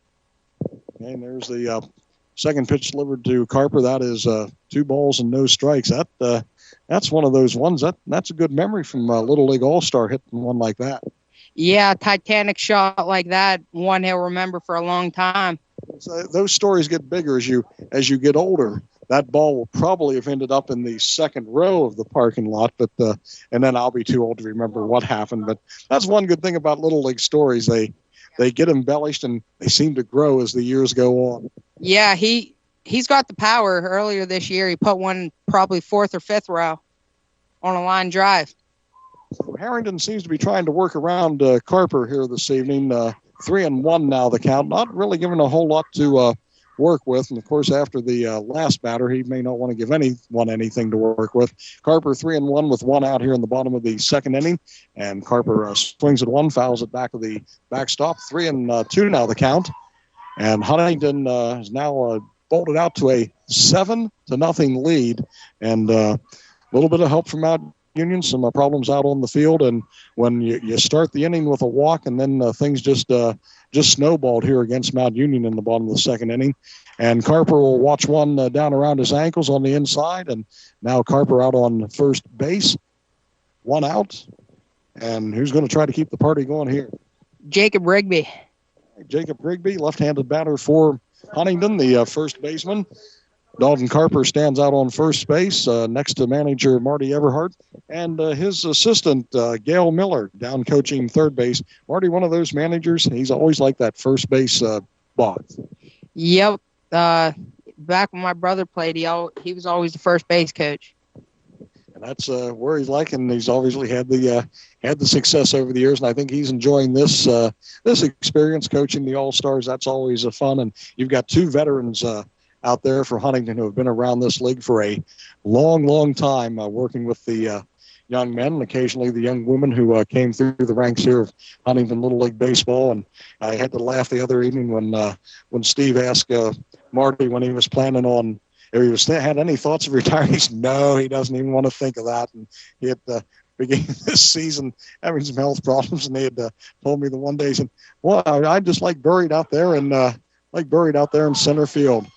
And there's the second pitch delivered to Carper. That is 2 balls and no strikes. That's one of those ones that's a good memory from Little League All-Star hitting one like that. Yeah, Titanic shot like that, one he'll remember for a long time. So those stories get bigger as you get older. That ball will probably have ended up in the second row of the parking lot, but and then I'll be too old to remember what happened. But that's one good thing about Little League stories. They get embellished and they seem to grow as the years go on. Yeah, he's got the power. Earlier this year, he put one probably 4th or 5th row on a line drive. So Harrington seems to be trying to work around Carper here this evening. 3-1 now the count. Not really giving a whole lot to work with. And, of course, after the last batter, he may not want to give anyone anything to work with. Carper 3-1 with 1 out here in the bottom of the second inning. And Carper swings at 1, fouls it back of the backstop. 3-2 now the count. And Huntingdon is now bolted out to a 7-0 lead. And a little bit of help from Mount Union, some problems out on the field. And when you start the inning with a walk, and then things just snowballed here against Mount Union in the bottom of the second inning. And Carper will watch one down around his ankles on the inside. And now Carper out on first base. 1 out. And who's going to try to keep the party going here? Jacob Rigby. Jacob Rigby, left-handed batter for Huntingdon, the first baseman. Dalton Carper stands out on first base next to manager Marty Everhart and his assistant, Gail Miller, down coaching third base. Marty, one of those managers, he's always like that first base box. Yep. Back when my brother played, he was always the first base coach. And that's where he's like, and he's obviously had the success over the years. And I think he's enjoying this experience coaching the All-Stars. That's always fun. And you've got 2 veterans out there for Huntingdon who have been around this league for a long, long time, working with the young men and occasionally the young women who came through the ranks here of Huntingdon Little League Baseball. And I had to laugh the other evening when Steve asked Marty when he was planning on, if he had any thoughts of retiring. He said, no, he doesn't even want to think of that. And he had began this season having some health problems, and they had told me the one day, he said, well, I just like buried out there in center field.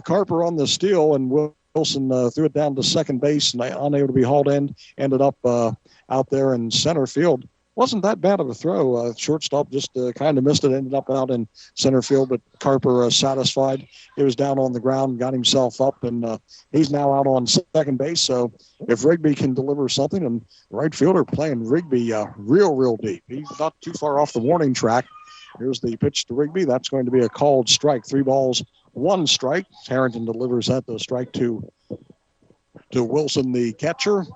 Carper on the steal, and Wilson threw it down to second base, and unable to be hauled in, ended up out there in center field. Wasn't that bad of a throw. Shortstop just kind of missed it, ended up out in center field, but Carper satisfied. He was down on the ground, got himself up, and he's now out on second base. So if Rigby can deliver something, and the right fielder playing Rigby real deep. He's not too far off the warning track. Here's the pitch to Rigby. That's going to be a called strike. 3 balls, 1 strike. Harrington delivers that, the strike to Wilson, the catcher.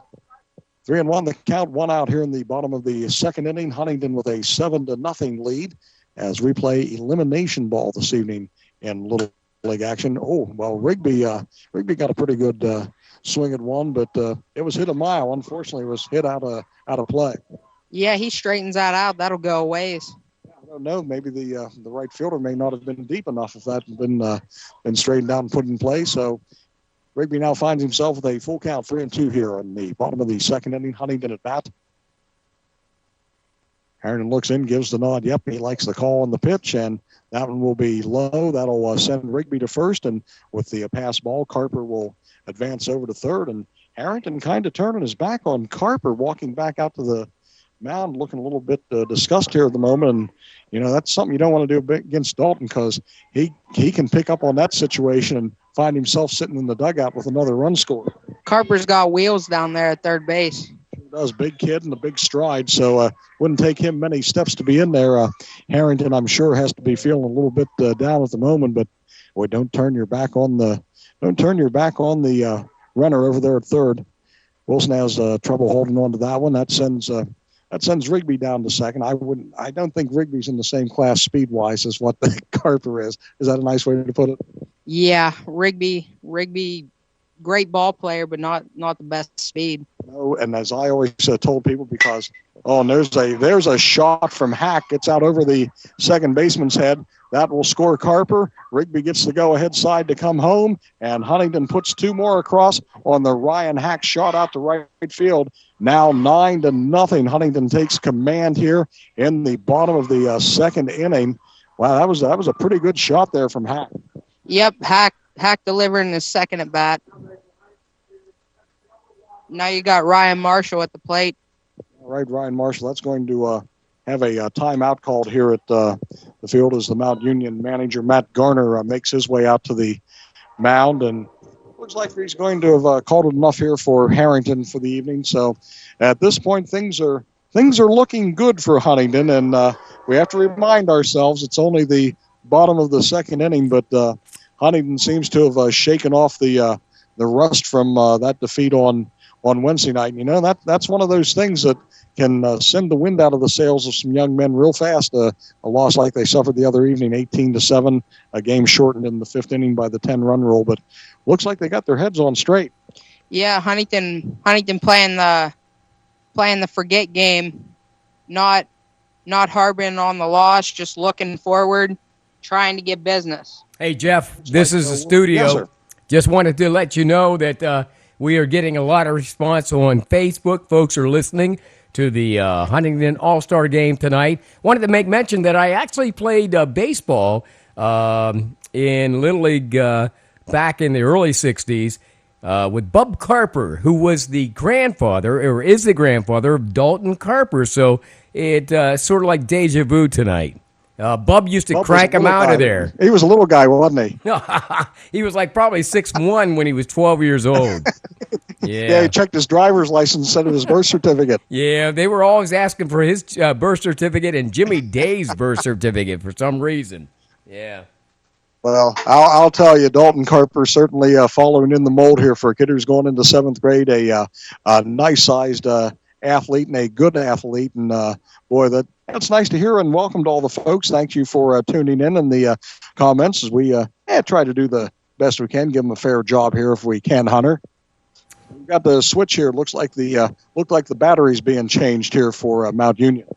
3-1 the count, 1 out here in the bottom of the second inning. Huntingdon with a 7-0 lead as we play elimination ball this evening in Little League action. Oh, well, Rigby got a pretty good swing at one, but it was hit a mile. Unfortunately, it was hit out of play. Yeah, he straightens that out. That'll go a ways. I don't know. Maybe the right fielder may not have been deep enough if that had been straightened out and put in play. So Rigby now finds himself with a full count, 3-2 here in the bottom of the second inning. Huntingdon at bat. Harrington looks in, gives the nod. Yep, he likes the call on the pitch, and that one will be low. That'll send Rigby to first, and with the pass ball, Carper will advance over to third. And Harrington kind of turning his back on Carper, walking back out to the mound, looking a little bit disgusted here at the moment. And, you know, that's something you don't want to do against Dalton, because he can pick up on that situation and find himself sitting in the dugout with another run scored. Carper's got wheels down there at third base. He does. Big kid and a big stride, so wouldn't take him many steps to be in there. Harrington, I'm sure, has to be feeling a little bit down at the moment, but boy, don't turn your back on the runner over there at third. Wilson has trouble holding on to that one. That sends That sends Rigby down to second. I don't think Rigby's in the same class speed-wise as what the Carper is. Is that a nice way to put it? Yeah, Rigby, great ball player, but not the best speed. No, and as I always told people, because and there's a shot from Hack. It's out over the second baseman's head. That will score Carper. Rigby gets the go-ahead side to come home, and Huntingdon puts 2 more across on the Ryan Hack shot out to right field. Now 9-0. Huntingdon takes command here in the bottom of the second inning. Wow, that was a pretty good shot there from Hack. Yep, Hack delivering his second at bat. Now you got Ryan Marshall at the plate. All right, Ryan Marshall. That's going to have a timeout called here at the field as the Mount Union manager, Matt Garner, makes his way out to the mound. And looks like he's going to have called it enough here for Harrington for the evening. So at this point, things are looking good for Huntingdon. And we have to remind ourselves it's only the bottom of the second inning, but Huntingdon seems to have shaken off the rust from that defeat on Wednesday night. And, you know, that's one of those things that can send the wind out of the sails of some young men real fast. A loss like they suffered the other evening, 18-7, a game shortened in the 5th inning by the 10-run rule. But looks like they got their heads on straight. Yeah, Huntingdon playing the forget game, not harboring on the loss, just looking forward, trying to get business. Hey, Jeff, this is the studio. Yes, sir. Just wanted to let you know that we are getting a lot of response on Facebook. Folks are listening to the Huntingdon All-Star game tonight. Wanted to make mention that I actually played baseball in Little League back in the early 60s with Bub Carper, who was the grandfather, or is the grandfather, of Dalton Carper. So it sort of like deja vu tonight. Bub used to Bub crank him out of there. He was a little guy, wasn't he? He was like probably 6'1" when he was 12 years old. Yeah, he checked his driver's license instead of his birth certificate. Yeah, they were always asking for his birth certificate and Jimmy Day's birth certificate for some reason. Yeah. Well, I'll tell you, Dalton Carper certainly following in the mold here for a kid who's going into 7th grade, a nice-sized athlete and a good athlete. And, boy, that's nice to hear, and welcome to all the folks. Thank you for tuning in the comments as we try to do the best we can, give them a fair job here if we can, Hunter. We've got the switch here. Looks like the battery's being changed here for Mount Union.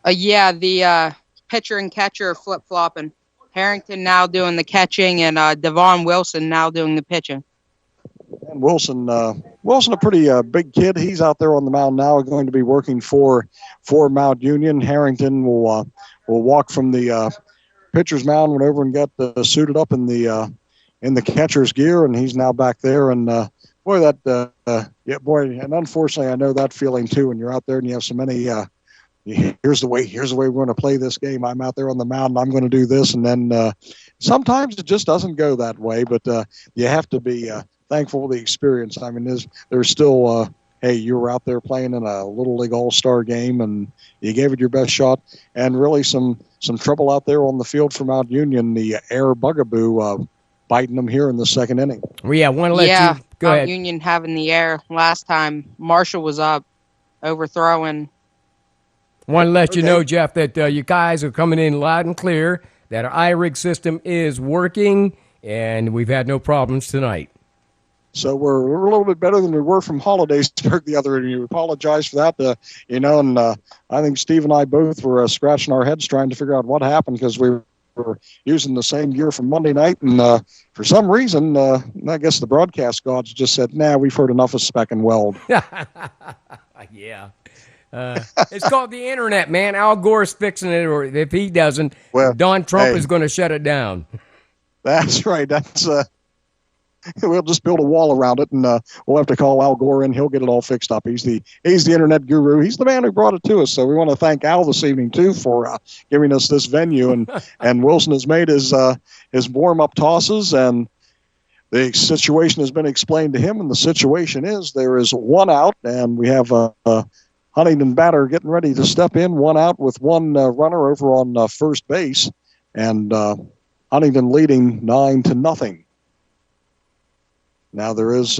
Yeah, the pitcher and catcher are flip-flopping. Harrington now doing the catching, and Devon Wilson now doing the pitching. And Wilson, a pretty big kid. He's out there on the mound now, going to be working for Mount Union. Harrington will walk from the pitcher's mound, went over and got suited up in the catcher's gear, and he's now back there. And boy, and unfortunately, I know that feeling too. When you're out there and you have so many. Here's the way we're going to play this game. I'm out there on the mound, and I'm going to do this, and then sometimes it just doesn't go that way. But you have to be thankful for the experience. I mean, there's still, hey, you were out there playing in a Little League All-Star game, and you gave it your best shot. And really some trouble out there on the field for Mount Union, the air bugaboo biting them here in the second inning. Well, yeah, want to let you go Mount ahead. Union having the air last time. Marshall was up, overthrowing. Want to let you know, Jeff, that you guys are coming in loud and clear, that our iRig system is working, and we've had no problems tonight. So we're a little bit better than we were from Hollidaysburg the other day. We apologize for that, and I think Steve and I both were scratching our heads trying to figure out what happened because we were using the same gear from Monday night, and for some reason, I guess the broadcast gods just said, nah, we've heard enough of Speck and Weld. Yeah. It's called the internet, man. Al Gore's fixing it, or if he doesn't, Don Trump is going to shut it down. That's right. We'll just build a wall around it, and we'll have to call Al Gore in. He'll get it all fixed up. He's the internet guru. He's the man who brought it to us. So we want to thank Al this evening too for giving us this venue. And Wilson has made his warm up tosses, and the situation has been explained to him. And the situation is there is one out, and we have Huntingdon batter getting ready to step in, one out with one runner over on first base, and Huntingdon leading 9-0. Now there is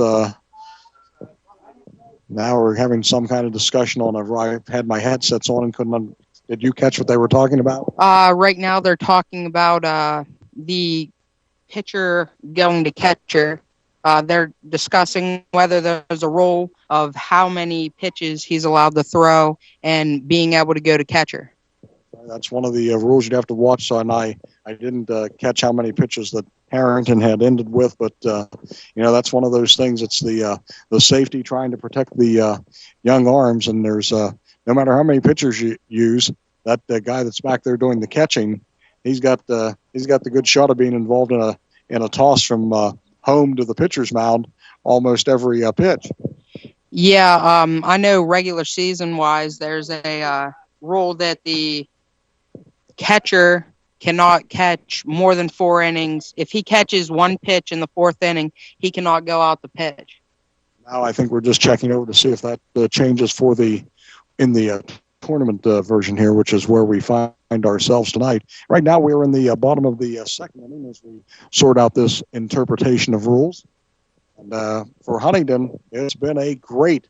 Now we're having some kind of discussion on I had my headsets on and couldn't. Did you catch what they were talking about? Right now they're talking about the pitcher going to catcher. They're discussing whether there's a rule of how many pitches he's allowed to throw and being able to go to catcher. That's one of the rules you'd have to watch. So, and I didn't catch how many pitches that Harrington had ended with, but that's one of those things. It's the safety trying to protect the young arms, and there's no matter how many pitchers you use, that guy that's back there doing the catching, he's got the good shot of being involved in a toss from home to the pitcher's mound almost every pitch. Yeah, I know regular season wise, there's a rule that the catcher cannot catch more than 4 innings. If he catches one pitch in the 4th inning, he cannot go out the pitch. Now I think we're just checking over to see if that changes in the tournament version here, which is where we find ourselves tonight. Right now we're in the bottom of the 2nd inning as we sort out this interpretation of rules. And for Huntingdon, it's been a great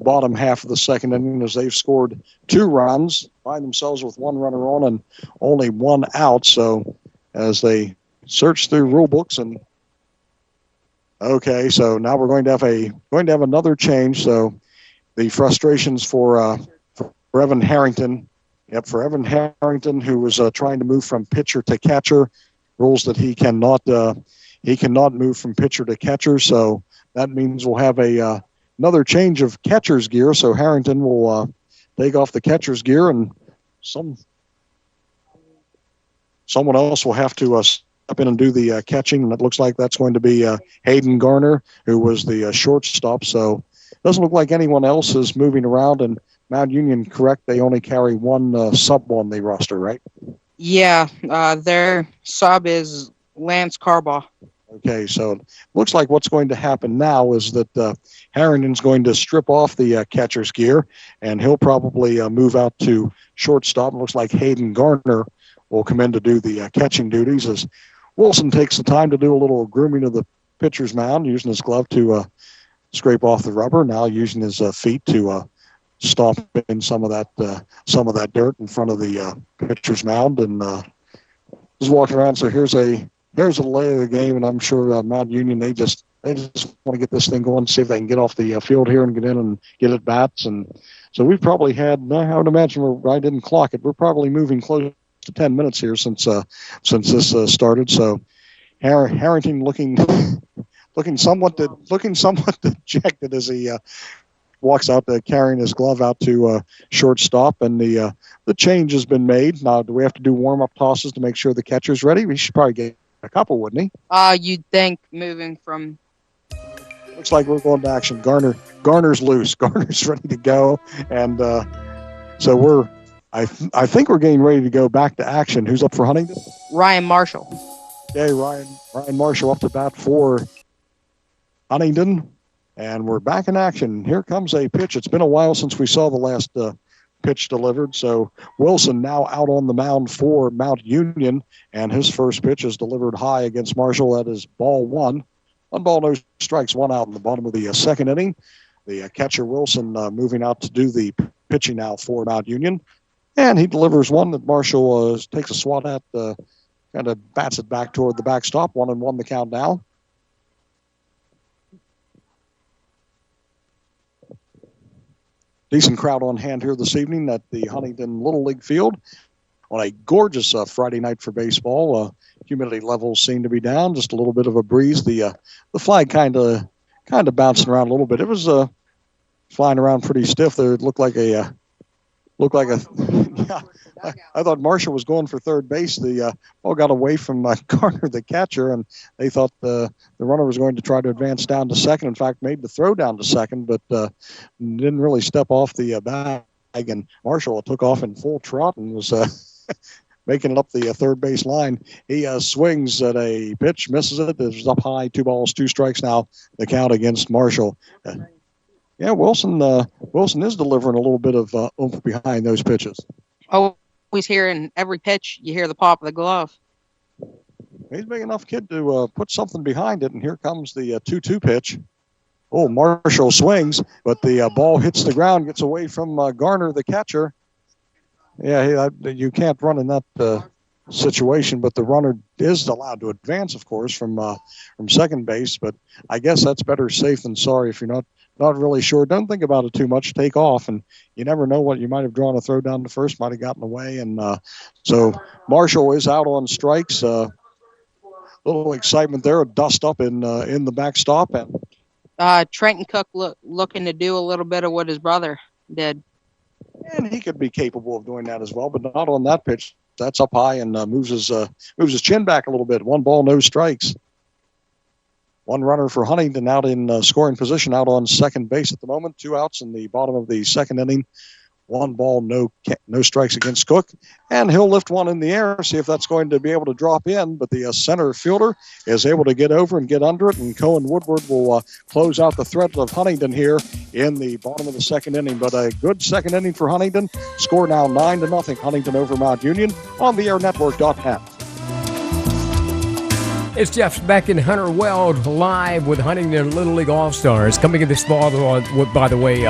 bottom half of the 2nd inning as they've scored 2 runs, find themselves with 1 runner on and only 1 out. So as they search through rule books and okay, so now we're going to have another change. So the frustrations for Evan Harrington. Yep, for Evan Harrington, who was trying to move from pitcher to catcher, rules that he cannot move from pitcher to catcher. So that means we'll have another change of catcher's gear. So Harrington will take off the catcher's gear, and someone else will have to step in and do the catching. And it looks like that's going to be Hayden Garner, who was the shortstop. So it doesn't look like anyone else is moving around. And Mount Union, correct, they only carry 1 sub on the roster, right? Yeah, their sub is Lance Carbaugh. Okay, so it looks like what's going to happen now is that Harrington's going to strip off the catcher's gear, and he'll probably move out to shortstop. It looks like Hayden Garner will come in to do the catching duties as Wilson takes the time to do a little grooming of the pitcher's mound, using his glove to scrape off the rubber, now using his feet to stomp in some of that dirt in front of the pitcher's mound, and just walking around. So here's a lay of the game, and I'm sure Mount Union they just want to get this thing going, see if they can get off the field here and get in and get at bats. And so we've probably had, I would imagine, I didn't clock it, we're probably moving close to 10 minutes here since this started. So Harrington looking somewhat dejected as he walks out carrying his glove out to shortstop, and the change has been made. Now, do we have to do warm-up tosses to make sure the catcher's ready? We should probably get a couple, wouldn't he? You'd think moving from... Looks like we're going to action. Garner's loose. Garner's ready to go, and so I think we're getting ready to go back to action. Who's up for Huntingdon? Ryan Marshall. Okay, Ryan Marshall up to bat for Huntingdon. And we're back in action. Here comes a pitch. It's been a while since we saw the last pitch delivered. So Wilson now out on the mound for Mount Union, and his first pitch is delivered high against Marshall. That is ball 1. 1 ball, no strikes, 1 out in the bottom of the 2nd inning. The catcher Wilson moving out to do the pitching now for Mount Union. And he delivers one that Marshall takes a swat at, kind of bats it back toward the backstop. 1-1 the count now. Decent crowd on hand here this evening at the Huntingdon Little League field on a gorgeous Friday night for baseball. Humidity levels seem to be down, just a little bit of a breeze. The flag kind of bouncing around a little bit. It was flying around pretty stiff there. It looked like a yeah. I thought Marshall was going for third base. The ball got away from Garner, the catcher, and they thought the runner was going to try to advance down to second. In fact, made the throw down to second, but didn't really step off the bag. And Marshall took off in full trot and was making it up the third base line. He swings at a pitch, misses it. It's up high, 2 balls, 2 strikes now. The count against Marshall. Yeah, Wilson is delivering a little bit of oomph behind those pitches. Always hearing every pitch, you hear the pop of the glove. He's a big enough kid to put something behind it, and here comes the 2-2 pitch. Oh, Marshall swings, but the ball hits the ground, gets away from Garner, the catcher. Yeah, you can't run in that situation, but the runner is allowed to advance, of course, from second base. But I guess that's better safe than sorry if you're not really sure. Don't think about it too much. Take off, and you never know what you might have drawn a throw down to first, might have gotten away. And so Marshall is out on strikes. Little excitement there, a dust up in the backstop. And Trenton Cook looking to do a little bit of what his brother did. And he could be capable of doing that as well, but not on that pitch. That's up high and moves his chin back a little bit. 1 ball, no strikes. 1 runner for Huntingdon out in scoring position, out on second base at the moment. 2 outs in the bottom of the second inning. 1 ball, no strikes against Cook. And he'll lift one in the air, see if that's going to be able to drop in. But the center fielder is able to get over and get under it. And Cohen Woodward will close out the threat of Huntingdon here in the bottom of the second inning. But a good second inning for Huntingdon. Score now 9-0. Huntingdon over Mount Union on theairnetwork.net. It's Jeff Speck and Hunter Weld live with Huntingdon Little League All-Stars. Coming in this ball, by the way,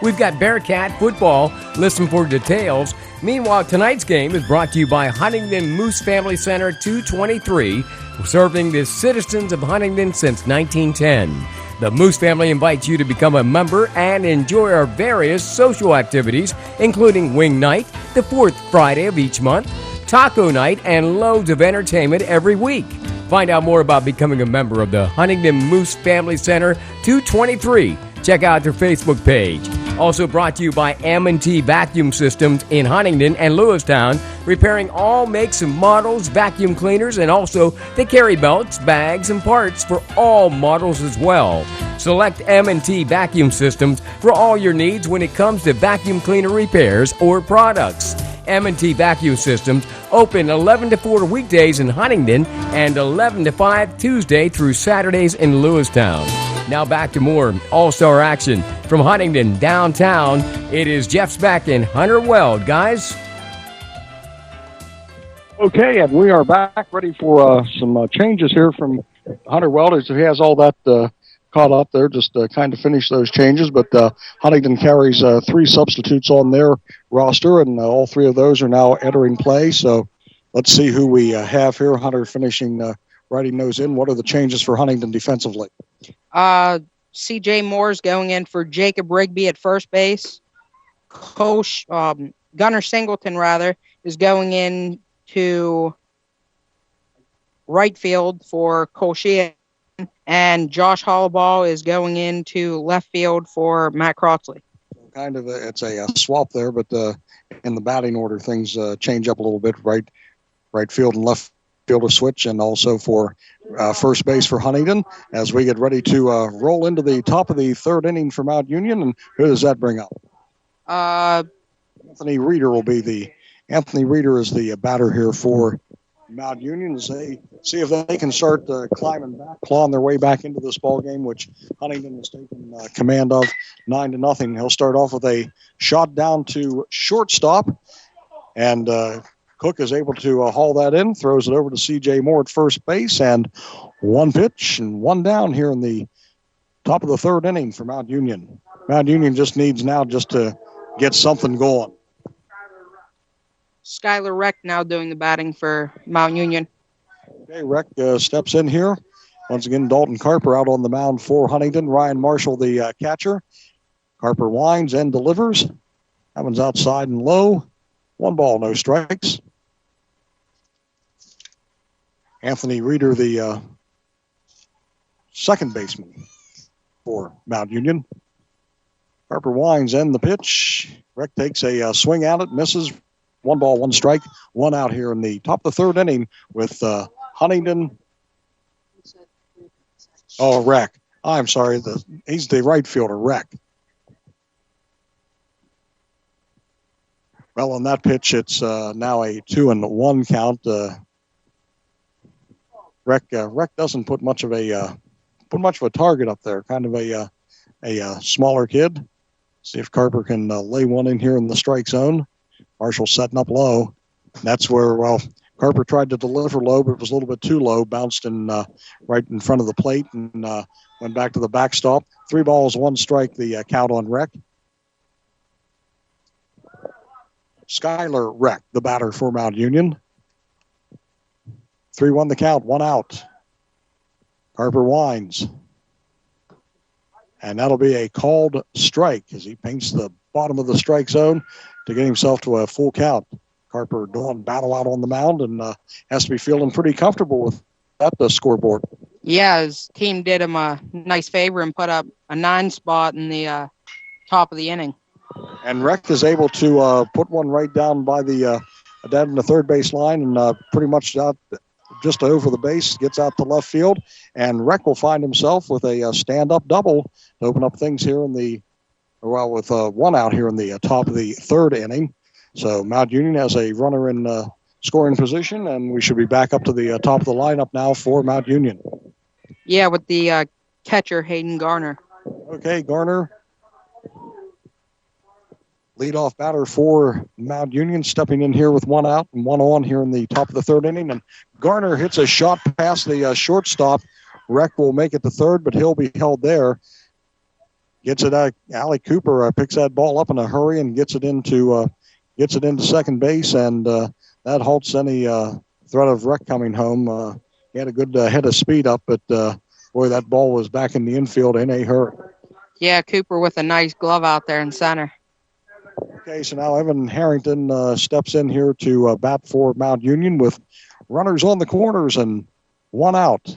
we've got Bearcat football. Listen for details. Meanwhile, tonight's game is brought to you by Huntingdon Moose Family Center 223, serving the citizens of Huntingdon since 1910. The Moose family invites you to become a member and enjoy our various social activities, including Wing Night, the 4th Friday of each month, Taco Night, and loads of entertainment every week. Find out more about becoming a member of the Huntingdon Moose Family Center 223. Check out their Facebook page. Also brought to you by M&T Vacuum Systems in Huntingdon and Lewistown, repairing all makes and models, vacuum cleaners, and also they carry belts, bags, and parts for all models as well. Select M&T Vacuum Systems for all your needs when it comes to vacuum cleaner repairs or products. M&T Vacuum Systems open 11 to 4 weekdays in Huntingdon and 11 to 5 Tuesday through Saturdays in Lewistown. Now back to more All-Star action from Huntingdon downtown. It is Jeff Speck and Hunter Weld, guys. Okay, and we are back ready for some changes here from Hunter Weld. He has all that caught up there, just kind of finish those changes. But Huntingdon carries 3 substitutes on their roster, and all 3 of those are now entering play. So let's see who we have here. Hunter finishing writing those in. What are the changes for Huntingdon defensively? C.J. Moore's going in for Jacob Rigby at first base. Gunnar Singleton, is going in to right field for Cole Sheehan. And Josh Hollaball is going into left field for Matt Croxley. Kind of it's a swap there, but in the batting order, things change up a little bit. Right field and left field a switch, and also for first base for Huntingdon as we get ready to roll into the top of the 3rd inning for Mount Union. And who does that bring up? Anthony Reeder Anthony Reeder is the batter here for Mount Union as they see if they can start climbing back, clawing their way back into this ball game, which Huntingdon has taken command of 9-0. He'll start off with a shot down to shortstop, and Cook is able to haul that in, throws it over to C.J. Moore at first base, and 1 pitch and 1 down here in the top of the 3rd inning for Mount Union. Mount Union just needs now just to get something going. Skylar Reck now doing the batting for Mount Union. Okay, Reck steps in here. Once again, Dalton Carper out on the mound for Huntingdon. Ryan Marshall, the catcher. Carper winds and delivers. That one's outside and low. 1 ball, no strikes. Anthony Reeder, the second baseman for Mount Union. Carper winds and the pitch. Reck takes a swing at it, misses. 1 ball, 1 strike, 1 out here in the top of the 3rd inning with Huntingdon. Oh, Reck. I'm sorry. He's the right fielder, Reck. Well, on that pitch, it's now a 2-1 count. Reck doesn't put much of a target up there. Kind of a smaller kid. See if Carper can lay one in here in the strike zone. Marshall setting up low. That's where, Carper tried to deliver low, but it was a little bit too low. Bounced in right in front of the plate and went back to the backstop. 3 balls, 1 strike, the count on Reck. Skylar Reck, the batter for Mount Union. 3-1 the count, 1 out. Carper winds. And that'll be a called strike as he paints the bottom of the strike zone to get himself to a full count. Carper doing battle out on the mound and has to be feeling pretty comfortable with that scoreboard. Yeah, his team did him a nice favor and put up a 9 spot in the top of the inning. And Reck is able to put one right down by the down in the third base line and pretty much out just over the base, gets out to left field. And Reck will find himself with a stand-up double to open up things here in the, well, with 1 out here in the top of the 3rd inning. So Mount Union has a runner in scoring position, and we should be back up to the top of the lineup now for Mount Union. Yeah, with the catcher, Hayden Garner. Okay, Garner, leadoff batter for Mount Union, stepping in here with 1 out and 1 on here in the top of the 3rd inning. And Garner hits a shot past the shortstop. Reck will make it to 3rd, but he'll be held there. Gets it out. Allie Cooper picks that ball up in a hurry and gets it into second base, and that halts any threat of Reck coming home. He had a good head of speed up, but boy, that ball was back in the infield in a hurry. Yeah, Cooper with a nice glove out there in center. Okay, so now Evan Harrington steps in here to bat for Mount Union with runners on the corners and 1 out.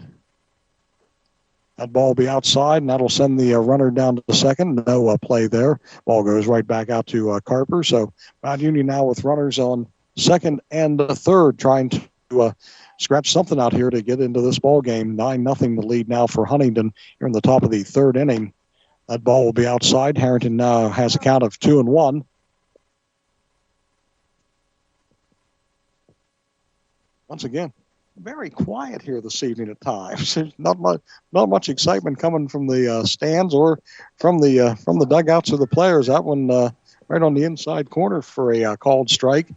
That ball will be outside, and that'll send the runner down to the second. No play there. Ball goes right back out to Carper. So Mount Union now with runners on second and third, trying to scratch something out here to get into this ball game. 9-0 the lead now for Huntingdon here in the top of the 3rd inning. That ball will be outside. Harrington now has a count of 2-1. Once again, very quiet here this evening at times. There's not much excitement coming from the stands or from the dugouts of the players. That one right on the inside corner for a called strike.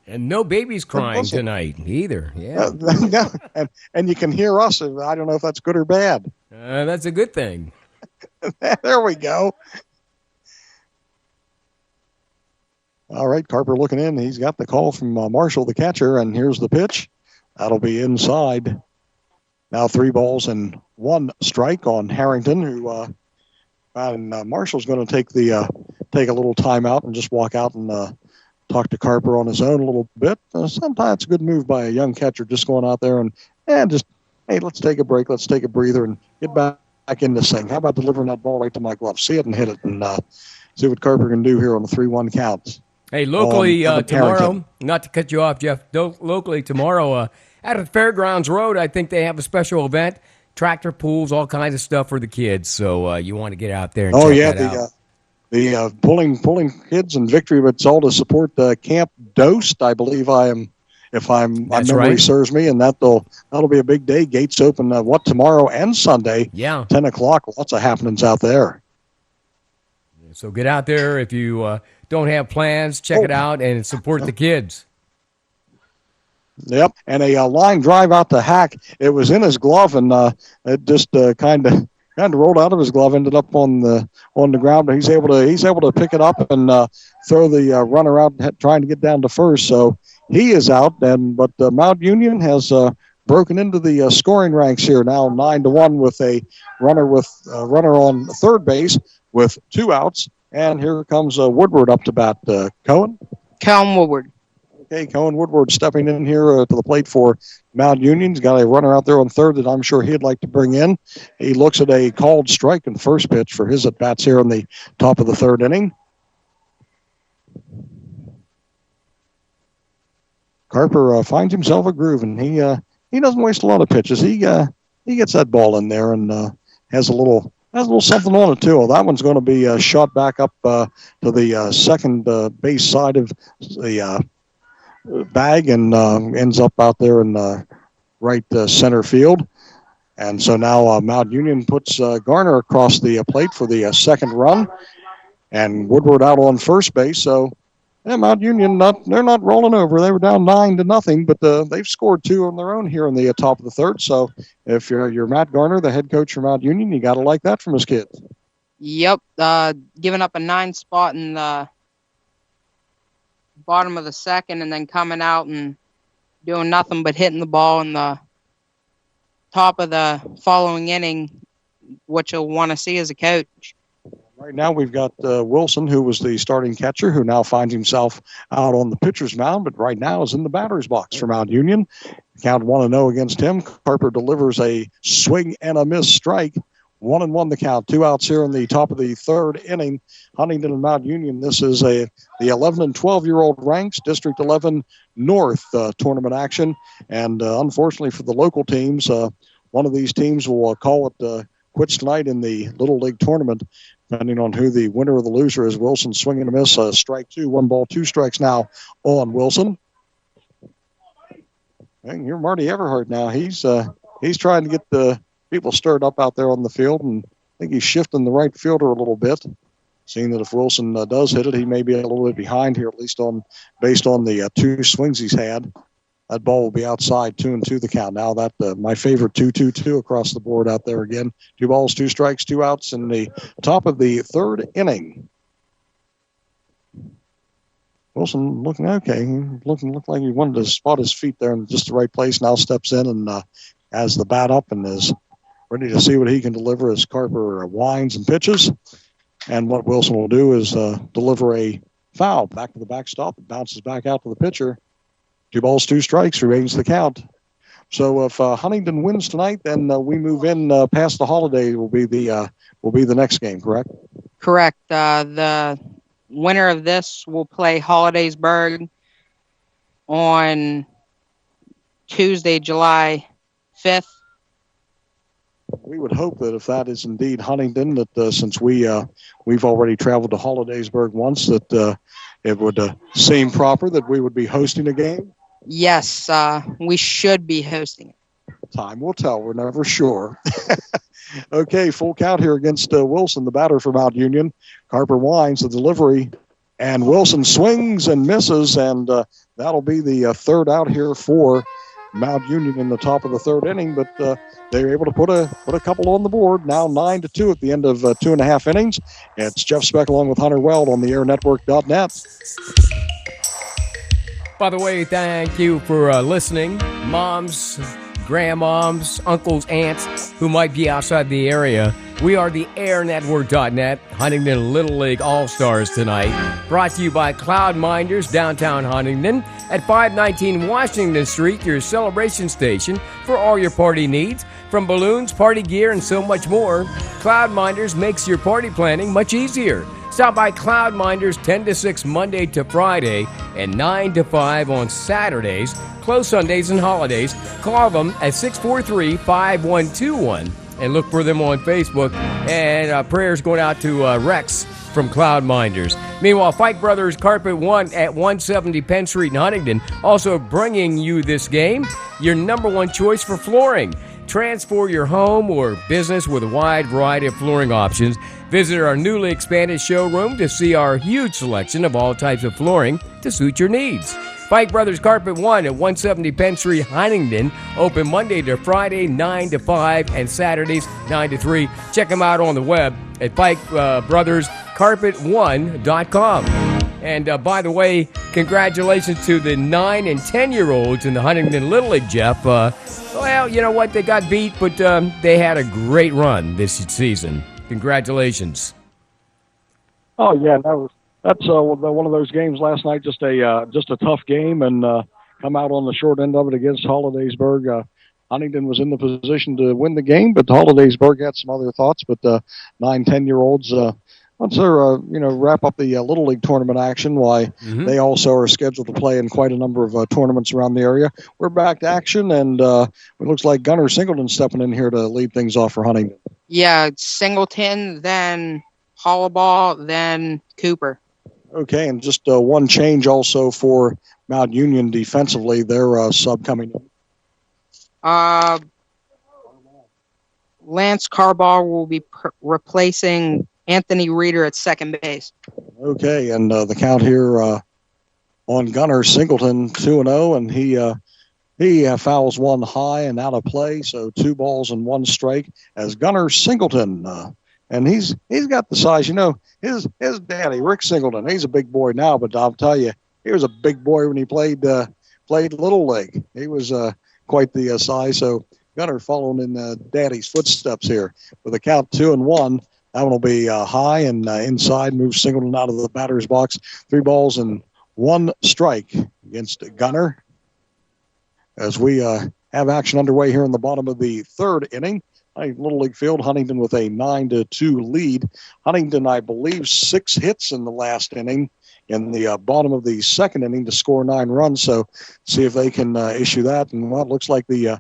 And no babies crying tonight either. Yeah, and you can hear us. I don't know if that's good or bad. That's a good thing. There we go. All right, Carper looking in. He's got the call from Marshall, the catcher, and here's the pitch. That'll be inside. Now 3 balls and 1 strike on Harrington, who and Marshall's going to take a little time out and just walk out and talk to Carper on his own a little bit. Sometimes it's a good move by a young catcher, just going out there and just, hey, let's take a break, let's take a breather and get back in this thing. How about delivering that ball right to my glove? See it and hit it and see what Carper can do here on the 3-1 counts. Hey, locally tomorrow, not to cut you off, Jeff, locally tomorrow out at Fairgrounds Road, I think they have a special event, tractor pools, all kinds of stuff for the kids. So you want to get out there and check that out. The pulling kids and victory, but it's all to support Camp Dost, I believe if my memory serves me, and that'll be a big day. Gates open tomorrow and Sunday. Yeah, 10 o'clock. Lots of happenings out there. So get out there if you don't have plans. Check it out and support the kids. Yep, and a line drive out to Hack. It was in his glove, and it just kind of rolled out of his glove, ended up on the ground. But he's able to pick it up and throw the runner out, trying to get down to first. So he is out. But Mount Union has broken into the scoring ranks here now, 9-1 with a runner on third base with 2 outs. And here comes Woodward up to bat. Cohen Woodward. Okay, Cohen Woodward stepping in here to the plate for Mount Union. He's got a runner out there on third that I'm sure he'd like to bring in. He looks at a called strike in the first pitch for his at-bats here in the top of the 3rd inning. Carper finds himself a groove, and he doesn't waste a lot of pitches. He gets that ball in there and has a little something on it too. That one's going to be shot back up to the second base side of the bag and ends up out there in right center field. And so now Mount Union puts Garner across the plate for the second run, and Woodward out on first base. So Yeah, Mount Union, they're not rolling over. They were down 9-0, but they've scored 2 on their own here in the top of the third. So if you're Matt Garner, the head coach for Mount Union, you got to like that from his kids. Yep, giving up a 9 spot in the bottom of the second, and then coming out and doing nothing but hitting the ball in the top of the following inning, what you'll want to see as a coach. Right now we've got Wilson, who was the starting catcher, who now finds himself out on the pitcher's mound, but right now is in the batter's box for Mount Union. Count 1-0 against him. Carper delivers a swing and a miss strike. 1-1 the count. 2 outs here in the top of the third inning. Huntingdon and Mount Union. This is the 11 and 12-year-old ranks, District 11 North tournament action. And unfortunately for the local teams, one of these teams will call it quits tonight in the Little League tournament, depending on who the winner or the loser is. Wilson swinging and a miss, strike 2, 1 ball, 2 strikes now on Wilson. And you're Marty Everhart now. He's trying to get the people stirred up out there on the field, and I think he's shifting the right fielder a little bit, seeing that if Wilson does hit it, he may be a little bit behind here, at least based on the 2 swings he's had. That ball will be outside, 2-2 the count. Now that my favorite 2-2-2 across the board out there again. 2 balls, 2 strikes, 2 outs in the top of the third inning. Wilson looking okay. Looked like he wanted to spot his feet there in just the right place. Now steps in and has the bat up and is ready to see what he can deliver as Carper winds and pitches. And what Wilson will do is deliver a foul back to the backstop. It bounces back out to the pitcher. 2 balls, 2 strikes remains the count. So if Huntingdon wins tonight, then we move in past the holiday. Will be the next game, correct? Correct. The winner of this will play Hollidaysburg on Tuesday, July 5th. We would hope that if that is indeed Huntingdon, that since we've already traveled to Hollidaysburg once, that it would seem proper that we would be hosting a game. Yes, we should be hosting it. Time will tell. We're never sure. Okay, full count here against Wilson, the batter for Mount Union. Carper winds the delivery, and Wilson swings and misses, and that'll be the third out here for Mount Union in the top of the third inning. But they were able to put a couple on the board. Now 9-2 at the end of 2.5 innings. It's Jeff Speck along with Hunter Weld on the AirNetwork.net. By the way, thank you for listening. Moms, grandmoms, uncles, aunts who might be outside the area. We are the AirNetwork.net, Huntingdon Little League All-Stars tonight. Brought to you by Cloud Minders, downtown Huntingdon, at 519 Washington Street, your celebration station for all your party needs. From balloons, party gear, and so much more, Cloud Minders makes your party planning much easier. Stop by Cloud Minders 10 to 6 Monday to Friday and 9 to 5 on Saturdays, closed Sundays and holidays. Call them at 643-5121 and look for them on Facebook. And prayers going out to Rex from Cloud Minders. Meanwhile, Fike Brothers Carpet 1 at 170 Penn Street in Huntingdon also bringing you this game, your number one choice for flooring. Transform your home or business with a wide variety of flooring options. Visit our newly expanded showroom to see our huge selection of all types of flooring to suit your needs. Fike Brothers Carpet 1 at 170 Penn Street, Huntingdon. Open Monday to Friday, 9 to 5, and Saturdays, 9 to 3. Check them out on the web at FikeBrothersCarpet1.com. And by the way, congratulations to the 9 and 10-year-olds in the Huntingdon Little League, Jeff. Well, you know what? They got beat, but they had a great run this season. Congratulations. Oh yeah, that's one of those games last night. Just a tough game, and come out on the short end of it against Hollidaysburg. Huntingdon was in the position to win the game, but Hollidaysburg had some other thoughts. But 9, 10-year-olds. Once they're, wrap up the Little League tournament action, they also are scheduled to play in quite a number of tournaments around the area. We're back to action, and it looks like Gunnar Singleton stepping in here to lead things off for Huntingdon. Yeah, Singleton, then Hollaball, then Cooper. Okay, and just one change also for Mount Union defensively. Their sub coming in. Lance Carbaugh will be replacing Anthony Reeder at second base. Okay, and the count here on Gunner Singleton, 2-0, and he fouls one high and out of play, so 2 balls and 1 strike as Gunner Singleton. And he's got the size. His daddy, Rick Singleton, he's a big boy now, but I'll tell you, he was a big boy when he played Little League. He was quite the size. So Gunner following in daddy's footsteps here with a count 2-1. That one will be high and inside, moves Singleton out of the batter's box. 3 balls and 1 strike against Gunner. As we have action underway here in the bottom of the 3rd inning. Little League field, Huntingdon with a 9-2 lead. Huntingdon, I believe, 6 hits in the last inning in the bottom of the 2nd inning to score 9 runs. So see if they can issue that. And well, it looks like the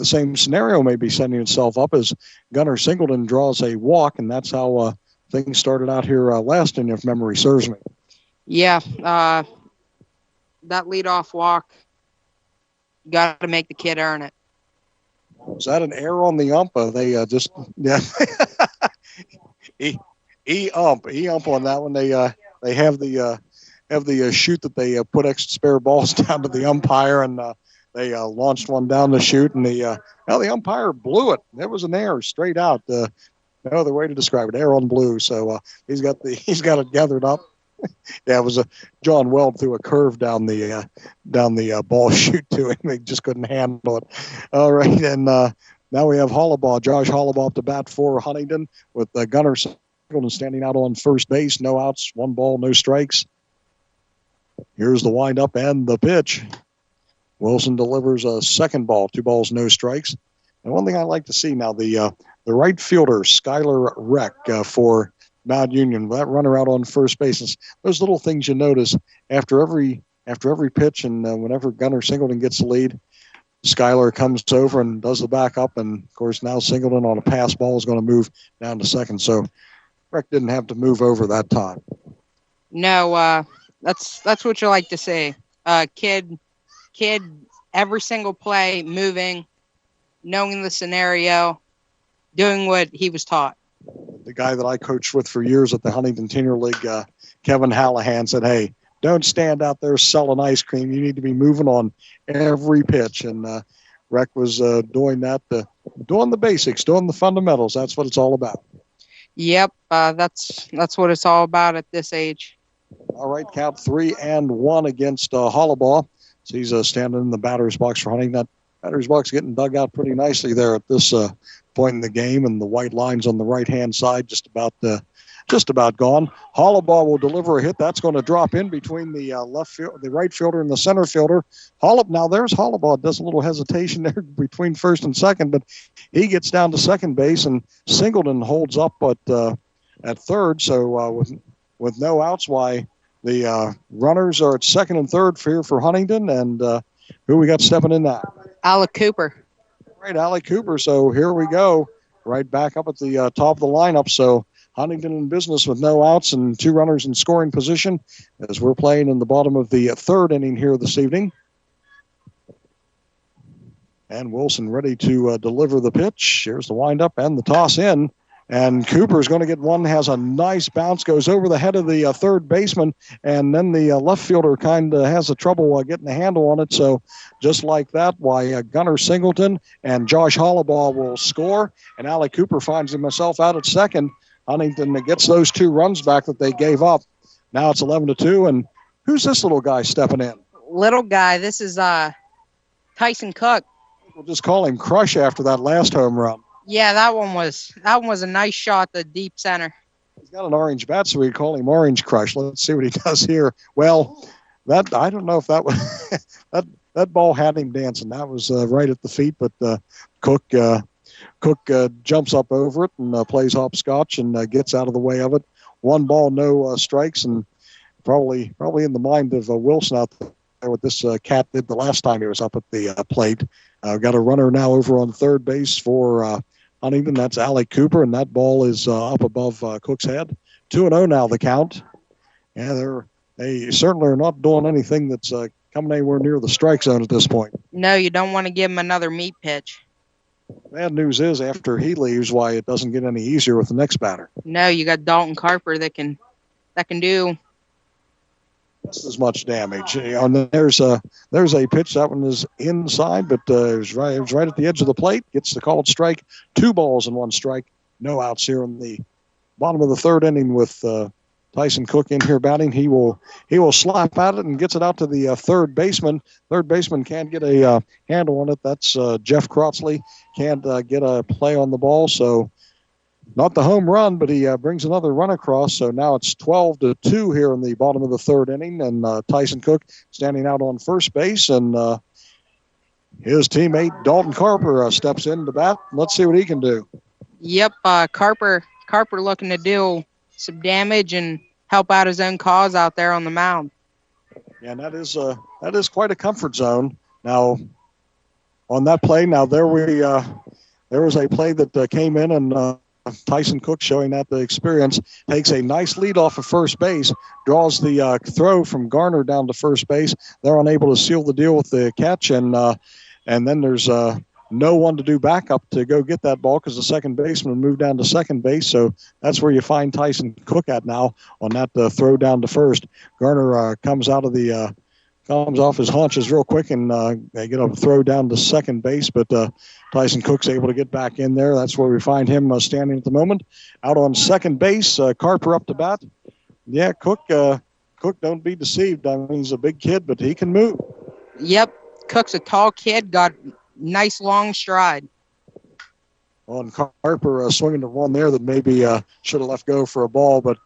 same scenario may be setting itself up as Gunner Singleton draws a walk, and that's how things started out here last inning, if memory serves me. Yeah, that leadoff walk, got to make the kid earn it. Was that an error on the ump? They just e-ump on that one. They have the chute that they put extra spare balls down to the umpire, and they launched one down the chute, and the umpire blew it. It was an error straight out. No other way to describe it. Error on blue. So he's got it gathered up. Yeah, it was John Weld threw a curve down the ball chute to him. They just couldn't handle it. All right, and now we have Hollidaysburg. Josh Hollidaysburg up to bat for Huntingdon with Gunner Singleton standing out on first base. No outs, 1 ball, no strikes. Here's the windup and the pitch. Wilson delivers a 2nd ball, 2 balls, no strikes. And one thing I like to see now, the right fielder Skylar Reck for Mount Union, that runner out on first base. It's those little things you notice after every pitch, and whenever Gunner Singleton gets the lead, Skylar comes over and does the backup, and of course now Singleton on a pass ball is going to move down to 2nd. So Reck didn't have to move over that time. No, that's what you like to see. Kid, every single play moving, knowing the scenario, doing what he was taught. The guy that I coached with for years at the Huntingdon Little League, Kevin Hallahan, said, "Hey, don't stand out there selling ice cream. You need to be moving on every pitch." And Reck was doing that, doing the basics, doing the fundamentals. That's what it's all about. Yep, that's what it's all about at this age. All right, count 3-1 against Hollidaysburg. So he's standing in the batter's box for Huntingdon. That batter's box getting dug out pretty nicely there at this point in the game, and the white lines on the right-hand side just about gone. Hollidaysburg will deliver a hit. That's going to drop in between the the right fielder and the center fielder. Now there's Hollidaysburg. Does a little hesitation there between first and second, but he gets down to second base, and Singleton holds up at third. So with no outs, the runners are at second and third for Huntingdon, and who we got stepping in now? Alec Cooper. Right, Alec Cooper. So here we go, right back up at the top of the lineup. So Huntingdon in business with no outs and 2 runners in scoring position as we're playing in the bottom of the 3rd inning here this evening. And Wilson ready to deliver the pitch. Here's the windup and the toss in. And Cooper's going to get one, has a nice bounce, goes over the head of the third baseman, and then the left fielder kind of has a trouble getting a handle on it. So just like that, Gunner Singleton and Josh Hollidaysburg will score, and Alec Cooper finds himself out at second. Huntingdon gets those 2 runs back that they gave up. Now it's 11-2, and who's this little guy stepping in? Little guy, this is Tyson Cook. We'll just call him Crush after that last home run. Yeah, that one was a nice shot to deep center. He's got an orange bat, so we call him Orange Crush. Let's see what he does here. Well, that I don't know if that was that ball had him dancing. That was right at the feet, but Cook jumps up over it and plays hopscotch and gets out of the way of it. 1 ball, no strikes, and probably in the mind of Wilson out there what this cat did the last time he was up at the plate. Got a runner now over on third base for Huntingdon. That's Alec Cooper, and that ball is up above Cook's head. 2-0 now the count. Yeah, they certainly are not doing anything that's coming anywhere near the strike zone at this point. No, you don't want to give him another meat pitch. Bad news is after he leaves, it doesn't get any easier with the next batter. No, you got Dalton Carper that can do just as much damage. And there's a pitch. That one is inside, but it was right at the edge of the plate. Gets the called strike. 2 balls and 1 strike. No outs here in the bottom of the 3rd inning with Tyson Cook in here batting. He will slap at it and gets it out to the third baseman. Third baseman can't get a handle on it. That's Jeff Crotsley. Can't get a play on the ball, so not the home run, but he brings another run across. So now it's 12-2 here in the bottom of the 3rd inning, and Tyson Cook standing out on first base, and his teammate Dalton Carper steps in to bat. Let's see what he can do. Yep, Carper looking to do some damage and help out his own cause out there on the mound. Yeah, and that is quite a comfort zone. Now, on that play, there was a play that came in, and Tyson Cook, showing that the experience, takes a nice lead off of first base, draws the throw from Garner down to first base. They're unable to seal the deal with the catch, and then there's no one to do backup to go get that ball because the second baseman moved down to second base. So that's where you find Tyson Cook at now on that throw down to first. Garner comes off his haunches real quick, and they get a throw down to second base, but Tyson Cook's able to get back in there. That's where we find him standing at the moment. Out on second base, Carper up to bat. Yeah, Cook, don't be deceived. I mean, he's a big kid, but he can move. Yep, Cook's a tall kid, got nice long stride. On Carper swinging the one there that maybe should have left go for a ball, but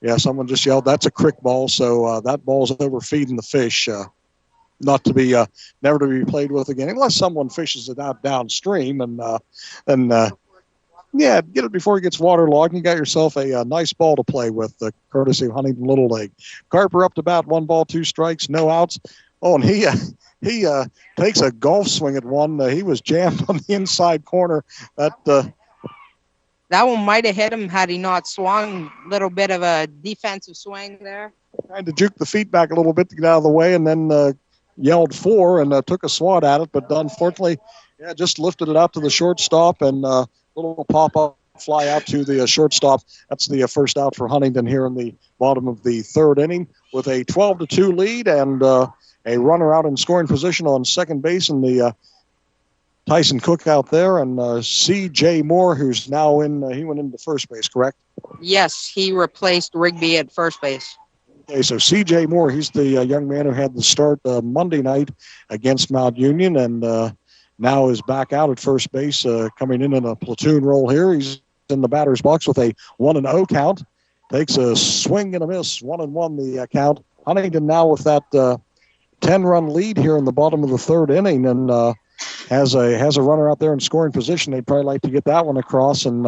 yeah, someone just yelled, "That's a crick ball." So that ball's overfeeding the fish. Never to be played with again, unless someone fishes it out downstream and get it before it gets waterlogged. And you got yourself a nice ball to play with, courtesy of Huntingdon Little League. Carper up to bat, 1 ball, 2 strikes, no outs. Oh, and he takes a golf swing at one. He was jammed on the inside corner. That one might have hit him had he not swung. Little bit of a defensive swing there. Tried to juke the feet back a little bit to get out of the way, and then yelled 4 and took a swat at it. But unfortunately, just lifted it out to the shortstop, and little pop-up fly out to the shortstop. That's the first out for Huntingdon here in the bottom of the 3rd inning with a 12-2 lead and a runner out in scoring position on second base, and the Tyson Cook out there, and C.J. Moore, who's now he went into first base, correct? Yes, he replaced Rigby at first base. Okay, so C.J. Moore, he's the young man who had the start Monday night against Mount Union, and now is back out at first base, coming in a platoon role here. He's in the batter's box with a 1-0 count. Takes a swing and a miss, 1-1 the count. Huntingdon now with that 10-run lead here in the bottom of the 3rd inning, and has a runner out there in scoring position. They'd probably like to get that one across, and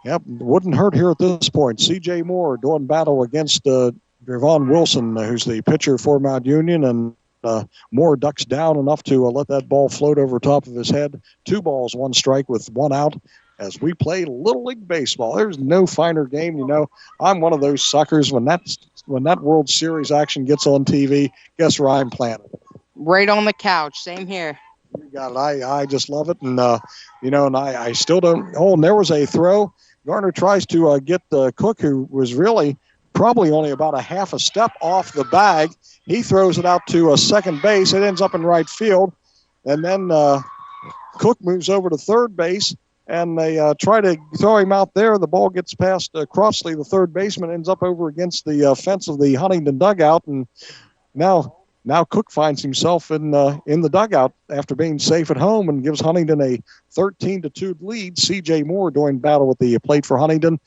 wouldn't hurt here at this point. C.J. Moore doing battle against Devon Wilson, who's the pitcher for Mount Union, and Moore ducks down enough to let that ball float over top of his head. 2 balls, 1 strike with 1 out as we play Little League Baseball. There's no finer game. You know, I'm one of those suckers when that World Series action gets on TV, guess where I'm planted? Right on the couch. Same here. You got it. I just love it. And, and I still don't. Oh, and there was a throw. Garner tries to get Cook, who was really probably only about a half a step off the bag. He throws it out to second base. It ends up in right field. And then Cook moves over to third base, and they try to throw him out there. The ball gets past Crossley, the third baseman, ends up over against the fence of the Huntingdon dugout. And now Cook finds himself in the dugout after being safe at home and gives Huntingdon a 13-2 lead. C.J. Moore doing battle with the plate for Huntingdon.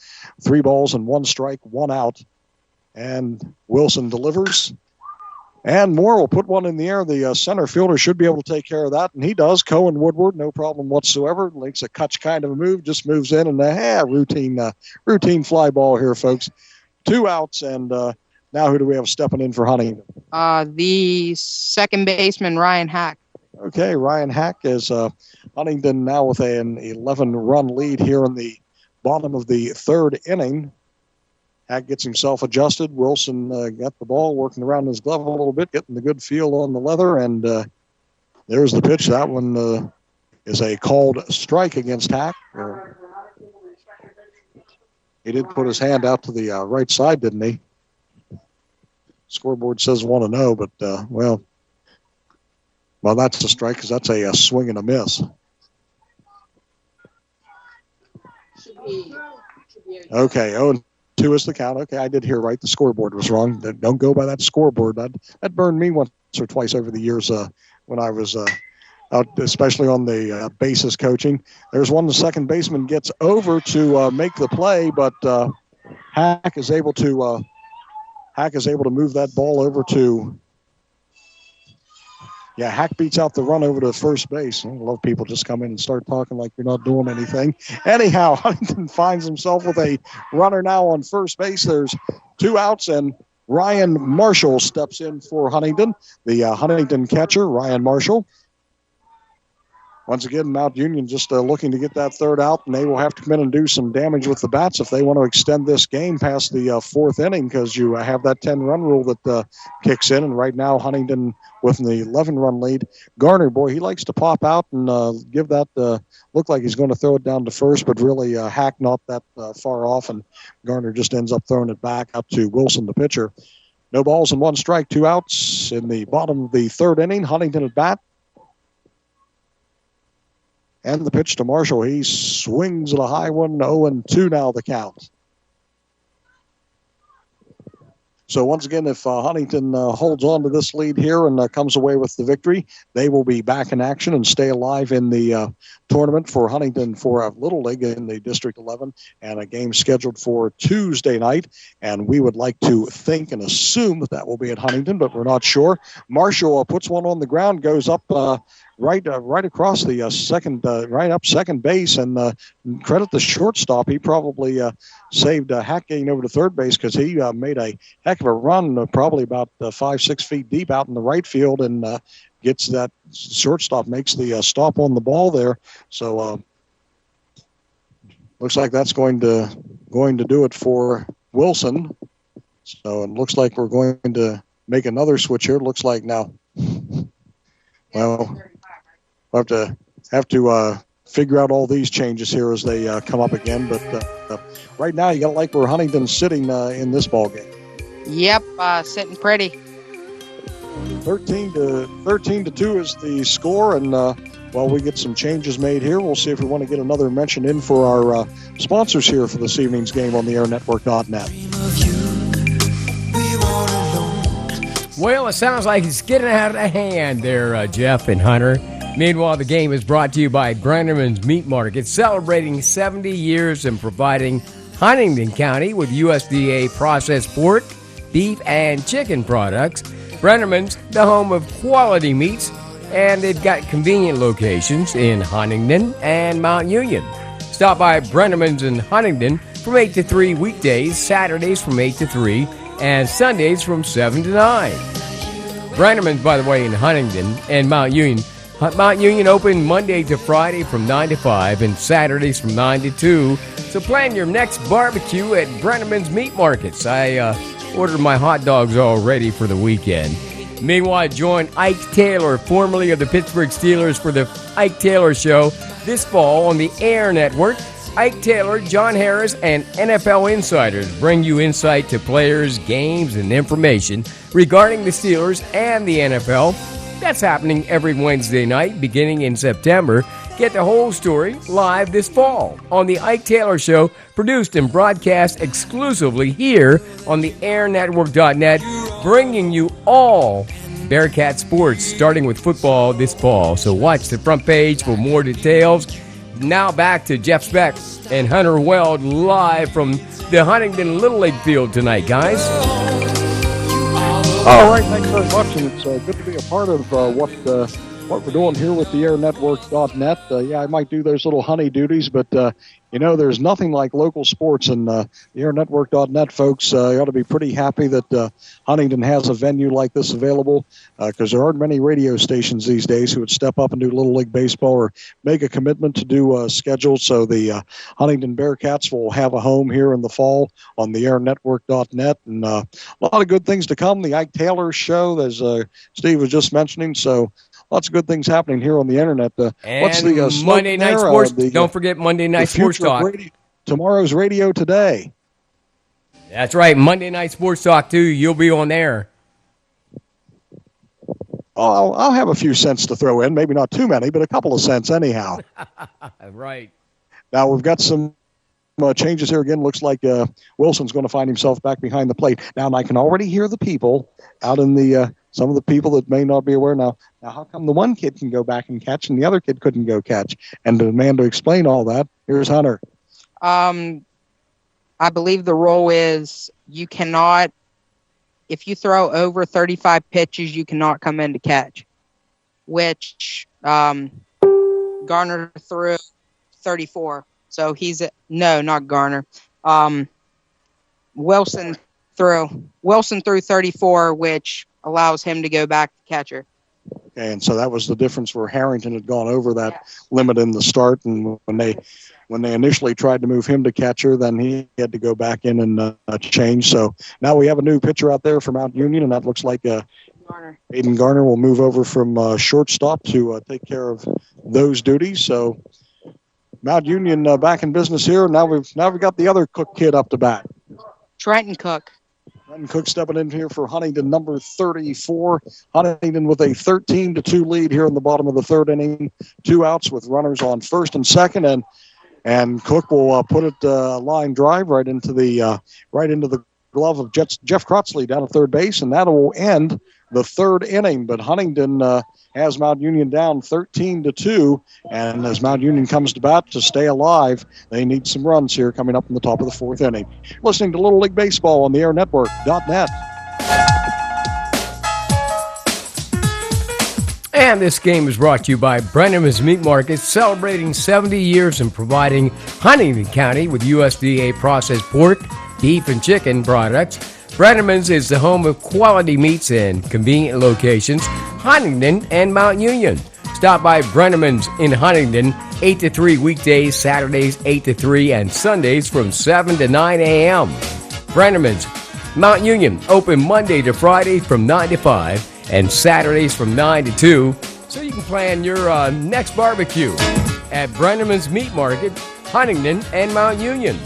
3 balls and 1 strike, 1 out. And Wilson delivers. And Moore will put one in the air. The center fielder should be able to take care of that, and he does. Cohen Woodward, no problem whatsoever. Makes a catch kind of a move, just moves in, and routine fly ball here, folks. 2 outs, and now who do we have stepping in for Huntingdon? The second baseman, Ryan Hack. Okay, Ryan Hack is Huntingdon now with an 11-run lead here in the bottom of the 3rd inning. Hack gets himself adjusted. Wilson got the ball, working around his glove a little bit, getting the good feel on the leather, and there's the pitch. That one is a called strike against Hack. He did put his hand out to the right side, didn't he? Scoreboard says 1-0, but, well, that's a strike because that's a swing and a miss. Okay, 0-2 is the count. Okay, I did hear right. The scoreboard was wrong. Don't go by that scoreboard. That burned me once or twice over the years when I was out, especially on the bases coaching. There's one the second baseman gets over to make the play, but Hack is able to move that ball over to. Yeah, Hack beats out the run over to first base. I love people just come in and start talking like you're not doing anything. Anyhow, Huntingdon finds himself with a runner now on first base. There's 2 outs, and Ryan Marshall steps in for Huntingdon. The Huntingdon catcher, Ryan Marshall. Once again, Mount Union just looking to get that third out, and they will have to come in and do some damage with the bats if they want to extend this game past the fourth inning, because you have that 10-run rule that kicks in, and right now Huntingdon with the 11-run lead. Garner, boy, he likes to pop out and give that look like he's going to throw it down to first, but really Hack not that far off, and Garner just ends up throwing it back up to Wilson, the pitcher. No balls and 1 strike, 2 outs in the bottom of the third inning. Huntingdon at bat. And the pitch to Marshall. He swings at a high one. 0-2 now the count. So once again, if Huntingdon holds on to this lead here and comes away with the victory, they will be back in action and stay alive in the tournament for Huntingdon for a Little League in the District 11, and a game scheduled for Tuesday night. And we would like to think and assume that will be at Huntingdon, but we're not sure. Marshall puts one on the ground, goes up right across the right up second base, and credit the shortstop. He probably saved Hack getting over to third base, because he made a heck of a run, probably about 5-6 feet deep out in the right field, and gets that shortstop, makes the stop on the ball there. So looks like that's going to do it for Wilson. So it looks like we're going to make another switch here. It looks like now. Well, we'll have to figure out all these changes here as they come up again. But right now, you got to like where Huntingdon's sitting in this ball game. Yep, sitting pretty. 13-2 is the score, and while we get some changes made here, we'll see if we want to get another mention in for our sponsors here for this evening's game on the airnetwork.net. Well, it sounds like it's getting out of hand there, Jeff and Hunter. Meanwhile, the game is brought to you by Brenneman's Meat Market, celebrating 70 years and providing Huntingdon County with USDA processed pork, beef, and chicken products. Brenneman's, the home of quality meats, and they've got convenient locations in Huntingdon and Mount Union. Stop by Brenneman's in Huntingdon from 8 to 3 weekdays, Saturdays from 8 to 3, and Sundays from 7 to 9. Brenneman's, by the way, in Huntingdon and Mount Union. Mount Union open Monday to Friday from 9 to 5 and Saturdays from 9 to 2. So plan your next barbecue at Brenneman's Meat Markets. I ordered my hot dogs already for the weekend. Meanwhile, join Ike Taylor, formerly of the Pittsburgh Steelers, for the Ike Taylor Show this fall on the Air Network. Ike Taylor, John Harris, and NFL insiders bring you insight to players, games, and information regarding the Steelers and the NFL. That's happening every Wednesday night beginning in September. Get the whole story live this fall on the Ike Taylor Show, produced and broadcast exclusively here on the airnetwork.net, bringing you all Bearcat sports, starting with football this fall. So watch the front page for more details. Now back to Jeff Speck and Hunter Weld live from the Huntingdon Little League field tonight, guys. All right, thanks very much, and it's good to be a part of what we're doing here with the airnetwork.net. Yeah, I might do those little honey duties, but there's nothing like local sports, and the airnetwork.net folks ought to be pretty happy that Huntingdon has a venue like this available, because there aren't many radio stations these days who would step up and do Little League Baseball or make a commitment to do a schedule. So the Huntingdon Bearcats will have a home here in the fall on the airnetwork.net, and a lot of good things to come. The Ike Taylor Show, as Steve was just mentioning, so lots of good things happening here on the internet. What's the Monday Night Sports? Don't forget Monday Night Sports Talk. Tomorrow's Radio Today. That's right, Monday Night Sports Talk too. You'll be on there. I'll have a few cents to throw in. Maybe not too many, but a couple of cents anyhow. Right. Now we've got some changes here again. Looks like Wilson's going to find himself back behind the plate. Now, and I can already hear the people out in the some of the people that may not be aware now. Now, how come the one kid can go back and catch and the other kid couldn't go catch? And the man to explain all that, here's Hunter. I believe the rule is you cannot, if you throw over 35 pitches, you cannot come in to catch, which Garner threw 34. So not Garner. Wilson threw 34, which allows him to go back to catcher. Okay, and so that was the difference where Harrington had gone over that limit in the start, and when they initially tried to move him to catcher, then he had to go back in and change. So now we have a new pitcher out there for Mount Union, and that looks like Aiden Garner will move over from shortstop to take care of those duties. So Mount Union back in business here. Now we've got the other Cook kid up to bat. Trenton Cook. Trenton Cook stepping in here for Huntingdon, number 34. Huntingdon with a 13-2 lead here in the bottom of the third inning. 2 outs with runners on first and second, and Cook will put it line drive right into the glove of Jeff Crotsley down at third base, and that will end the third inning. But Huntingdon has Mount Union down 13-2, and as Mount Union comes to bat to stay alive, they need some runs here coming up in the top of the fourth inning. Listening to Little League Baseball on the airnetwork.net. And this game is brought to you by Brenneman's Meat Market, celebrating 70 years and providing Huntingdon County with USDA processed pork, beef, and chicken products. Brenneman's is the home of quality meats in convenient locations, Huntingdon and Mount Union. Stop by Brenneman's in Huntingdon, 8 to 3 weekdays, Saturdays 8 to 3, and Sundays from 7 to 9 a.m. Brenneman's, Mount Union, open Monday to Friday from 9 to 5, and Saturdays from 9 to 2, so you can plan your next barbecue at Brenneman's Meat Market, Huntingdon and Mount Union.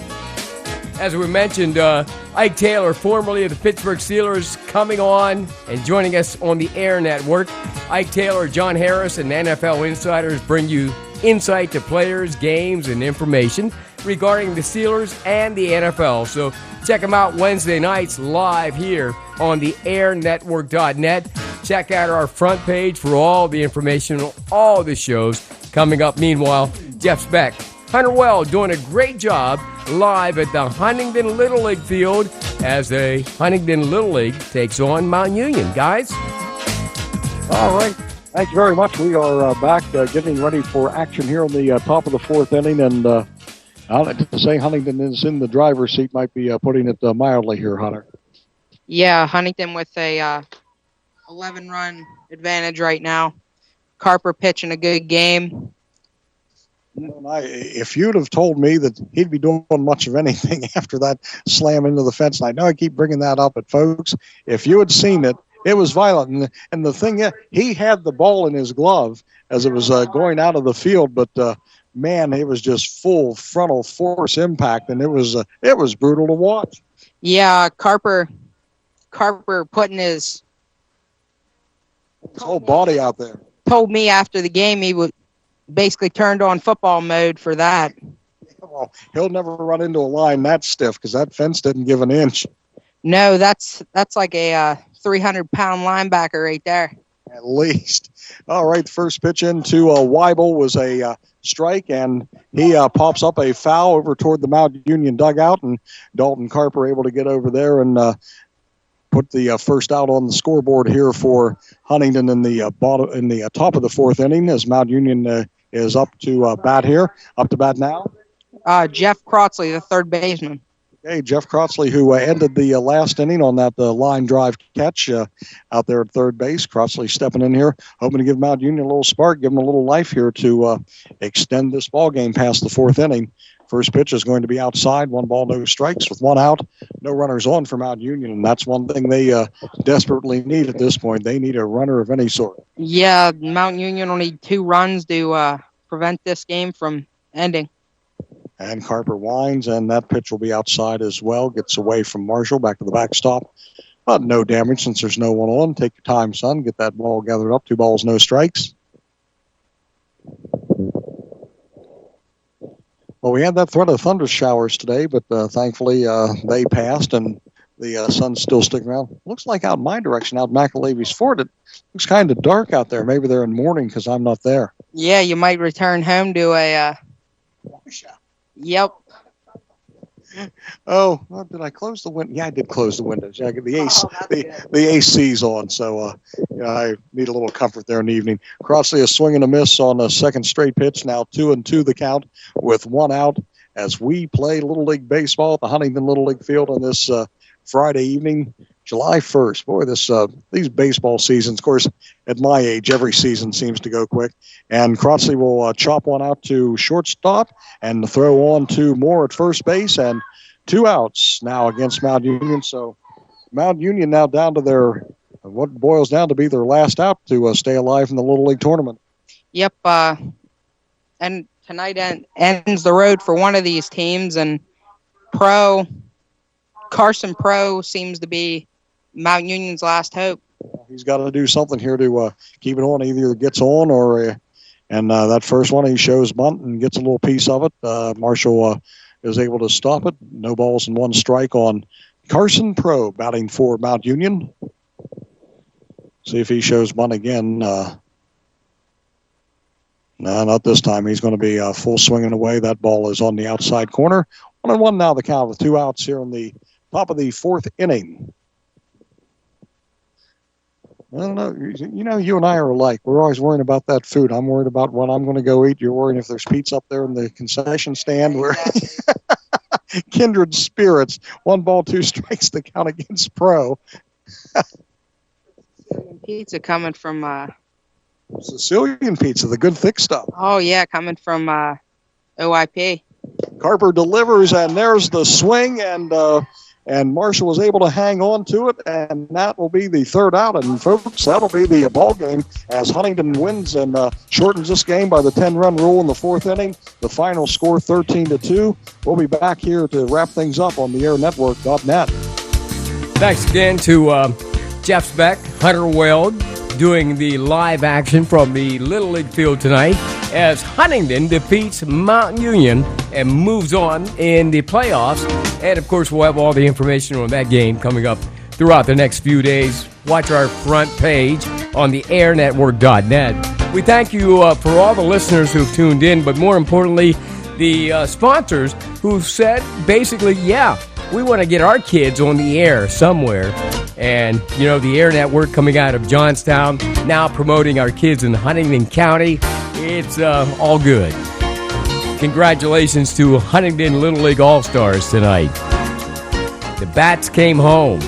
As we mentioned, Ike Taylor, formerly of the Pittsburgh Steelers, coming on and joining us on the Air Network. Ike Taylor, John Harris, and NFL Insiders bring you insight to players, games, and information regarding the Steelers and the NFL. So check them out Wednesday nights live here on the airnetwork.net. Check out our front page for all the information on all the shows coming up. Meanwhile, Jeff Speck, Hunter Weld doing a great job live at the Huntingdon Little League field as the Huntingdon Little League takes on Mount Union. Guys? All right. Thank you very much. We are back getting ready for action here on the top of the fourth inning. And I'd like to say Huntingdon is in the driver's seat, might be putting it mildly here, Hunter. Yeah, Huntingdon with a 11-run advantage right now. Carper pitching a good game. If you'd have told me that he'd be doing much of anything after that slam into the fence, and I know I keep bringing that up, but folks, if you had seen it, it was violent. And the thing is, he had the ball in his glove as it was going out of the field, but man, it was just full frontal force impact, and it was brutal to watch. Yeah, Carper putting his whole body out there. Told me after the game he would basically turned on football mode for that. Well, he'll never run into a line that stiff because that fence didn't give an inch. No, that's like a 300-pound linebacker right there. At least. All right, the first pitch into Weibel was a strike, and he pops up a foul over toward the Mount Union dugout, and Dalton Carper able to get over there and put the first out on the scoreboard here for Huntingdon in the top of the fourth inning as Mount Union is up to bat here. Up to bat now. Jeff Crotsley, the third baseman. Okay, Jeff Crotsley, who ended the last inning on that line drive catch out there at third base. Crotsley stepping in here, hoping to give Mount Union a little spark, give them a little life here to extend this ball game past the fourth inning. First pitch is going to be outside, 1 ball, no strikes with 1 out, no runners on for Mount Union, and that's one thing they desperately need at this point. They need a runner of any sort. Yeah, Mount Union will need 2 runs to prevent this game from ending. And Carper winds, and that pitch will be outside as well. Gets away from Marshall, back to the backstop. But no damage since there's no one on. Take your time, son. Get that ball gathered up. 2 balls, no strikes. Well, we had that threat of thunder showers today, but thankfully they passed, and the sun's still sticking around. Looks like out in my direction, out McAlevy's Fort, it looks kind of dark out there. Maybe they're in mourning because I'm not there. Yeah, you might return home to a... Yep. Oh, well, did I close the window? Yeah, I did close the windows. Yeah, the AC's on, so I need a little comfort there in the evening. Crossley is swinging a miss on a second straight pitch. Now 2-2 the count with 1 out as we play Little League baseball at the Huntingdon Little League field on this Friday evening, July 1st. Boy, these baseball seasons, of course, at my age, every season seems to go quick. And Crossley will chop one out to shortstop and throw on 2 more at first base, and 2 outs now against Mount Union. So Mount Union now down to what boils down to be their last out to stay alive in the Little League tournament. Yep. And tonight ends the road for one of these teams, and Carson Pro seems to be Mount Union's last hope. He's got to do something here to keep it on. Either gets on or, and that first one he shows bunt and gets a little piece of it. Marshall is able to stop it. No balls and 1 strike on Carson Pro batting for Mount Union. See if he shows bunt again. No, not this time. He's going to be full swinging away. That ball is on the outside corner. 1-1 now the count with 2 outs here in the top of the 4th inning. I don't know. You know, you and I are alike. We're always worrying about that food. I'm worried about what I'm going to go eat. You're worrying if there's pizza up there in the concession stand. We're kindred spirits. 1 ball, 2 strikes to count against Pro. Pizza coming from... Sicilian pizza, the good thick stuff. Oh, yeah, coming from OIP. Carper delivers, and there's the swing, and Marshall was able to hang on to it, and that will be the 3rd out. And, folks, that'll be the ball game as Huntingdon wins and shortens this game by the 10-run rule in the 4th inning. The final score, 13-2. We'll be back here to wrap things up on theairnetwork.net. Thanks again to Jeff Speck, Hunter Weld, doing the live action from the Little League field tonight as Huntingdon defeats Mount Union and moves on in the playoffs. And, of course, we'll have all the information on that game coming up throughout the next few days. Watch our front page on the airnetwork.net. We thank you for all the listeners who've tuned in, but more importantly, the sponsors who said basically, yeah, we want to get our kids on the air somewhere. And, you know, the Air Network coming out of Johnstown, now promoting our kids in Huntingdon County. It's all good. Congratulations to Huntingdon Little League All-Stars tonight. The Bats came home.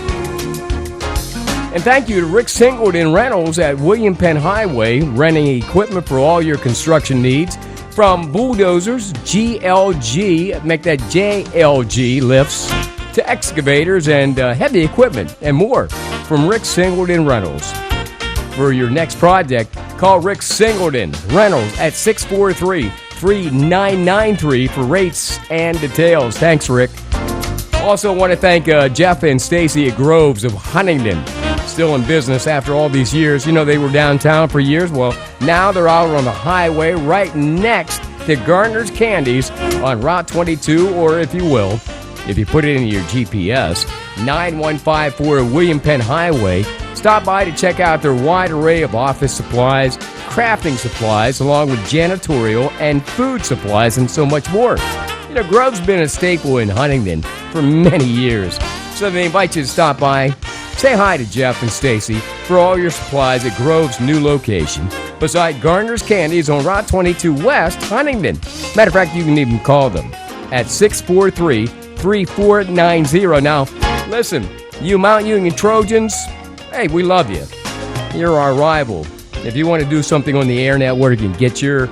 And thank you to Rick Singleton Rentals at William Penn Highway, renting equipment for all your construction needs. From bulldozers, GLG, make that JLG lifts, to excavators and heavy equipment and more from Rick Singleton Rentals. For your next project, call Rick Singleton Rentals at 643-3993 for rates and details. Thanks, Rick. Also want to thank Jeff and Stacy at Groves of Huntingdon. Still in business after all these years. You know, they were downtown for years. Well, now they're out on the highway right next to Gardner's Candies on Route 22, or if you will, if you put it in your GPS, 9154 William Penn Highway. Stop by to check out their wide array of office supplies, crafting supplies, along with janitorial and food supplies, and so much more. You know, Grove's been a staple in Huntingdon for many years, so they invite you to stop by. Say hi to Jeff and Stacy for all your supplies at Grove's new location beside Gardner's Candies on Route 22 West, Huntingdon. Matter of fact, you can even call them at 643-3490. Now, listen, you Mount Union Trojans, hey, we love you. You're our rival. If you want to do something on the Air Network and get your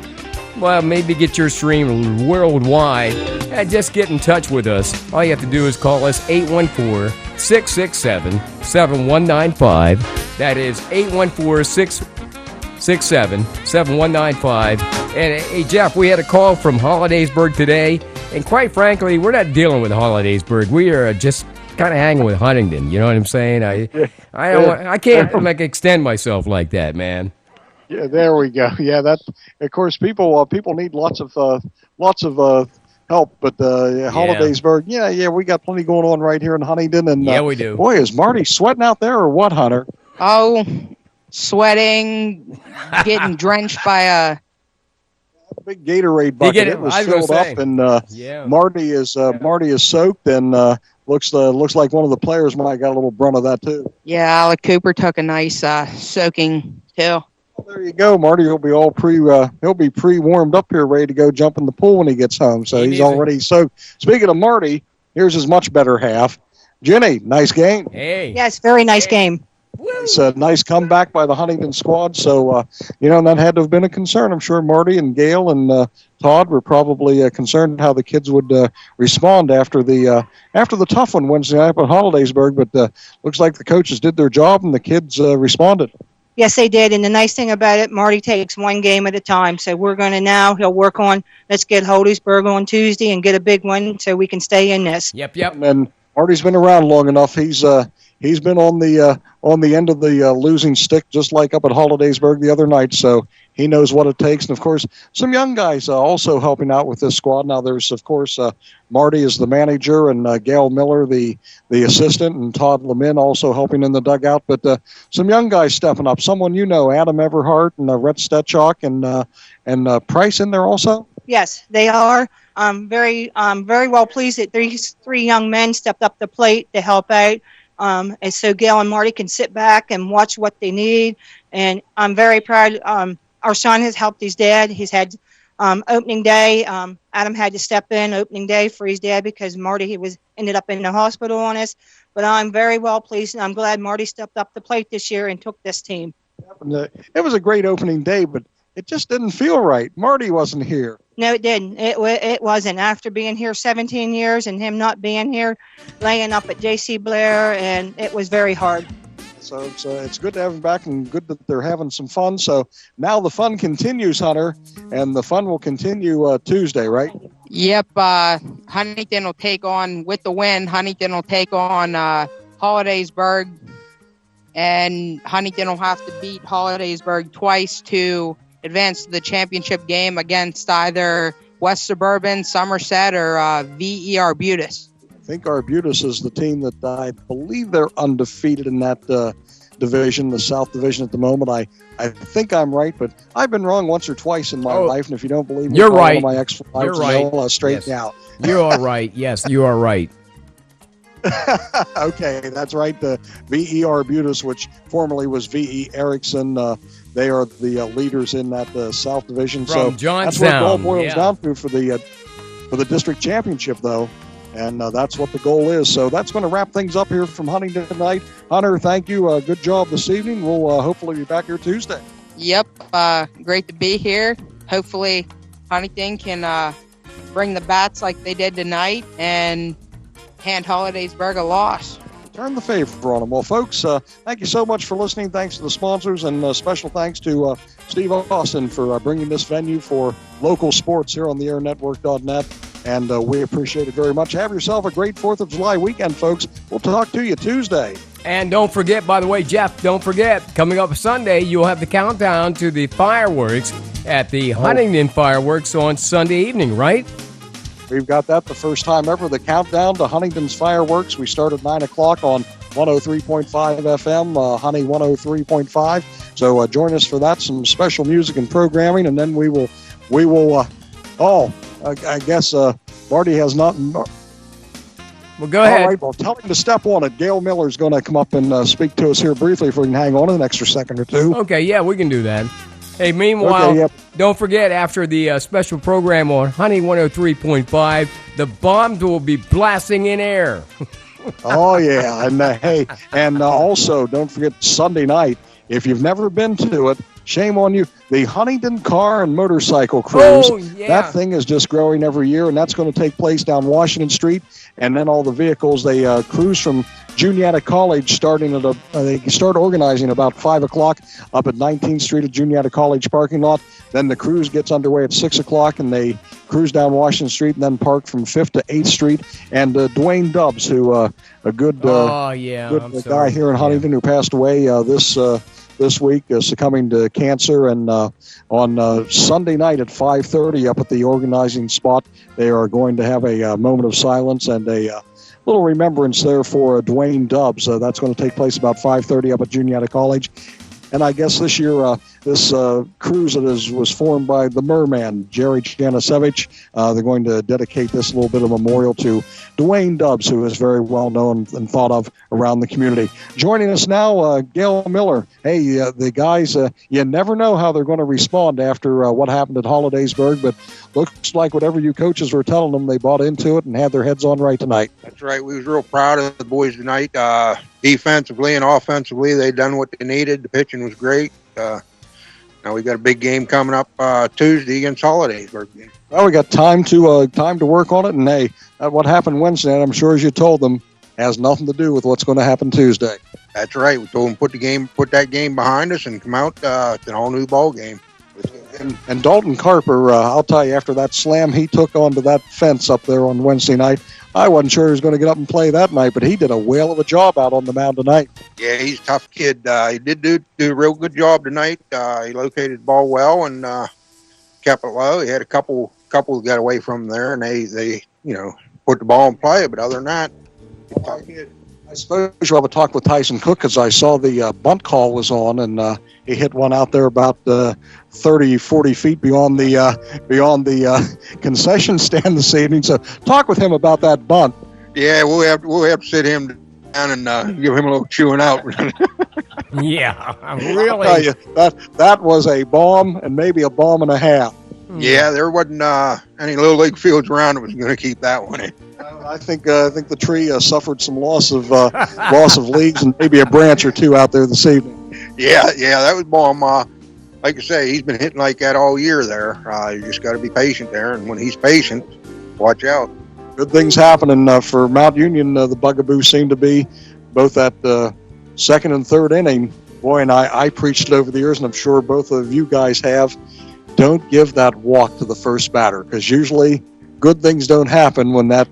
stream worldwide, just get in touch with us. All you have to do is call us 814-667-7195. That is 814-667-7195. And hey, Jeff, we had a call from Hollidaysburg today. And quite frankly, we're not dealing with Hollidaysburg. We are just kind of hanging with Huntingdon. You know what I'm saying? I can't extend myself like that, man. Yeah, there we go. Yeah, that. Of course, people need lots of help, but Hollidaysburg. Yeah, we got plenty going on right here in Huntingdon, and yeah, we do. Boy, is Marty sweating out there, or what, Hunter? Oh, sweating, getting drenched by a big Gatorade bucket. It was filled up, and Marty is soaked, and looks like one of the players might have got a little brunt of that too. Yeah, Alec Cooper took a nice soaking too. Well, there you go, Marty. He'll be pre-warmed up here, ready to go jump in the pool when he gets home. So he's already soaked. Speaking of Marty, here's his much better half, Jenny. Nice game. Hey. Yes, very nice game. It's a nice comeback by the Huntingdon squad. So, that had to have been a concern. I'm sure Marty and Gail and Todd were probably concerned how the kids would respond after the tough one Wednesday night at Hollidaysburg. But looks like the coaches did their job and the kids responded. Yes, they did. And the nice thing about it, Marty takes one game at a time. So we're going to he'll work on, let's get Hollidaysburg on Tuesday and get a big one so we can stay in this. Yep. And Marty's been around long enough. He's been on the end of the losing stick, just like up at Hollidaysburg the other night. So he knows what it takes. And, of course, some young guys also helping out with this squad. Now, there's, of course, Marty is the manager and Gail Miller, the assistant, and Todd Lemin also helping in the dugout. But some young guys stepping up. Someone Adam Everhart and Rhett Stetchok and Price in there also? Yes, they are. I'm very well pleased that these three young men stepped up the plate to help out. And so Gail and Marty can sit back and watch what they need. And I'm very proud. Our son has helped his dad. He's had opening day. Adam had to step in opening day for his dad because Marty ended up in the hospital on us. But I'm very well pleased, and I'm glad Marty stepped up the plate this year and took this team. It was a great opening day, but it just didn't feel right. Marty wasn't here. No, it didn't. It wasn't. After being here 17 years and him not being here, laying up at J.C. Blair, and it was very hard. So it's good to have him back and good that they're having some fun. So now the fun continues, Hunter, and the fun will continue Tuesday, right? Yep. Huntingdon will take on, with the win, Huntingdon will take on Hollidaysburg, and Huntingdon will have to beat Hollidaysburg twice to advance to the championship game against either West Suburban, Somerset, or VE Arbutus. I think Arbutus is the team that I believe they're undefeated in that division, the South Division at the moment. I think I'm right, but I've been wrong once or twice in my life, and if you don't believe me, you're right. My ex-wives, you're right. They'll straighten you out. You are right. Yes, you are right. Okay, that's right. The VE Arbutus, which formerly was VE Erickson, they are the leaders in that South Division. From so that's what it all Johnstown, boils down to for the district championship, though. And that's what the goal is. So that's going to wrap things up here from Huntingdon tonight. Hunter, thank you. Good job this evening. We'll hopefully be back here Tuesday. Yep. Great to be here. Hopefully Huntingdon can bring the bats like they did tonight and hand Hollidaysburg a loss. Turn the favor on them. Well, folks, thank you so much for listening. Thanks to the sponsors, and special thanks to Steve Austin for bringing this venue for local sports here on the airnetwork.net. And we appreciate it very much. Have yourself a great 4th of July weekend, folks. We'll talk to you Tuesday. And don't forget, by the way, Jeff, don't forget, coming up Sunday, you'll have the countdown to the fireworks at the Huntingdon Fireworks on Sunday evening, right? We've got that the first time ever, the countdown to Huntingdon's fireworks. We start at 9 o'clock on 103.5 FM, Honey 103.5. So join us for that, some special music and programming, and then we will. I guess Marty has not. Well, go ahead. All right, well, tell him to step on it. Gail Miller is going to come up and speak to us here briefly if we can hang on an extra second or two. Okay, yeah, we can do that. Hey, meanwhile, Don't forget, after the special program on Honey 103.5, the bombs will be blasting in air. Oh, yeah. And, also, don't forget Sunday night, if you've never been to it, Shame on you. The Huntingdon Car and Motorcycle Cruise. Oh, yeah. That thing is just growing every year, and that's going to take place down Washington Street. And then all the vehicles, they cruise from Juniata College, starting at they start organizing about 5 o'clock up at 19th Street at Juniata College parking lot. Then the cruise gets underway at 6 o'clock, and they cruise down Washington Street and then park from 5th to 8th Street. And Dwayne Dubbs, who a good guy here in Huntingdon who passed away this week, succumbing to cancer. And on Sunday night at 5:30 up at the organizing spot, they are going to have a moment of silence and a little remembrance there for Dwayne Dubbs. That's going to take place about 5:30 up at Juniata College. And I guess this year, this cruise that was formed by the Merman, Jerry Janisevich, they're going to dedicate this little bit of memorial to Dwayne Dubbs, who is very well known and thought of around the community. Joining us now, Gail Miller. Hey, the guys, you never know how they're going to respond after what happened at Hollidaysburg, but looks like whatever you coaches were telling them, they bought into it and had their heads on right tonight. That's right. We was real proud of the boys tonight. Defensively and offensively, they done what they needed. The pitching was great. Now we got a big game coming up Tuesday against Hollidaysburg. Well, we got time to work on it, and hey, what happened Wednesday night, I'm sure as you told them, has nothing to do with what's going to happen Tuesday. That's right. We told them put that game behind us and come out to an all new ball game. And Dalton Carper, I'll tell you, after that slam he took onto that fence up there on Wednesday night, I wasn't sure he was going to get up and play that night, but he did a whale of a job out on the mound tonight. Yeah, he's a tough kid. He did do a real good job tonight. He located the ball well and kept it low. He had a couple that got away from him there, and they put the ball in play. But other than that, tough kid. I suppose you'll have a talk with Tyson Cook, because I saw the bunt call was on, and he hit one out there about 30, 40 feet beyond the concession stand this evening. So talk with him about that bunt. Yeah, we'll have to sit him down and give him a little chewing out. Yeah, really. I'll tell you, that was a bomb, and maybe a bomb and a half. Yeah, there wasn't any Little League fields around that was going to keep that one in. I think the tree suffered some loss of leaves and maybe a branch or two out there this evening. Yeah, that was bomb. Like I say, he's been hitting like that all year there. You just got to be patient there, and when he's patient, watch out. Good things happening for Mount Union. The bugaboo seemed to be both at second and third inning. Boy, and I preached it over the years, and I'm sure both of you guys have. Don't give that walk to the first batter, because usually good things don't happen when that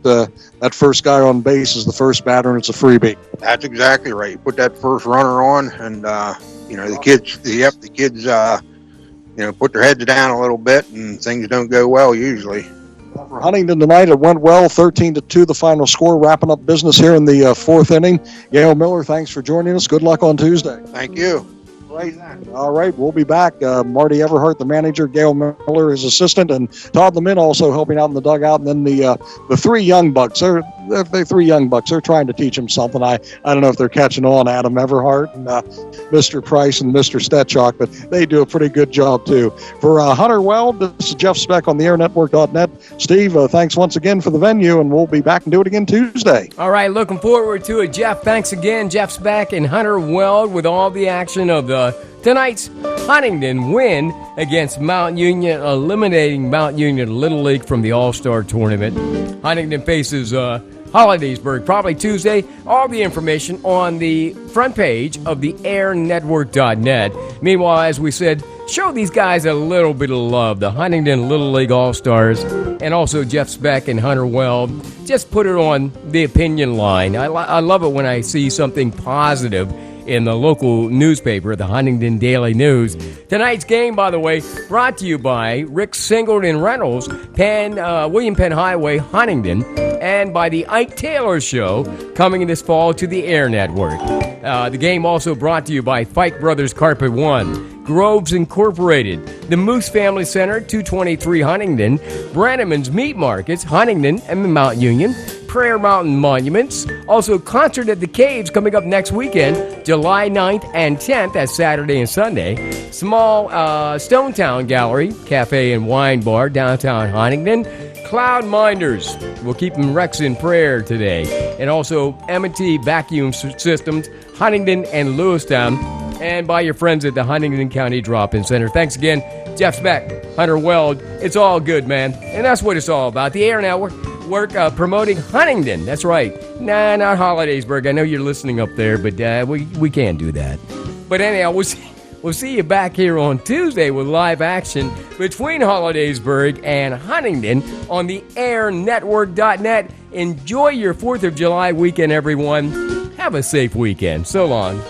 first guy on base is the first batter and it's a freebie. That's exactly right. You put that first runner on, and the kids put their heads down a little bit, and things don't go well usually. For Huntingdon tonight, it went well, 13-2, the final score, wrapping up business here in the fourth inning. Gail Miller, thanks for joining us. Good luck on Tuesday. Thank you. All right, we'll be back. Marty Everhart, the manager, Gail Miller, his assistant, and Todd Lemin also helping out in the dugout. And then the three young bucks. They're three young bucks. They're trying to teach them something. I don't know if they're catching on, Adam Everhart and Mr. Price and Mr. Stetchok, but they do a pretty good job too. For Hunter Weld, this is Jeff Speck on the airnetwork.net. Steve, thanks once again for the venue, and we'll be back and do it again Tuesday. All right, looking forward to it, Jeff. Thanks again. Jeff Speck and Hunter Weld with all the action of tonight's Huntingdon win against Mount Union, eliminating Mount Union Little League from the All-Star Tournament. Huntingdon faces Hollidaysburg probably Tuesday. All the information on the front page of the airnetwork.net. Meanwhile, as we said, show these guys a little bit of love. The Huntingdon Little League All-Stars and also Jeff Speck and Hunter Weld. Just put it on the opinion line. I love it when I see something positive in the local newspaper, the Huntingdon Daily News. Tonight's game, by the way, brought to you by Rick Singleton Reynolds, William Penn Highway, Huntingdon, and by the Ike Taylor Show, coming this fall to the Air Network. The game also brought to you by Fike Brothers Carpet One, Groves Incorporated, the Moose Family Center, 223 Huntingdon, Brannaman's Meat Markets, Huntingdon and Mount Union, Prayer Mountain Monuments. Also, Concert at the Caves coming up next weekend, July 9th and 10th. That's Saturday and Sunday. Small Stonetown Gallery, Cafe and Wine Bar, downtown Huntingdon. Cloud Minders. We'll keep them Rex in prayer today. And also M&T Vacuum Systems, Huntingdon and Lewistown. and by your friends at the Huntingdon County Drop-In Center. Thanks again, Jeff Speck, Hunter Weld. It's all good, man. And that's what it's all about. The Air Network promoting Huntingdon. That's right. Nah, not Hollidaysburg. I know you're listening up there, but we can't do that. But anyhow, we'll see you back here on Tuesday with live action between Hollidaysburg and Huntingdon on the airnetwork.net. Enjoy your 4th of July weekend, everyone. Have a safe weekend. So long.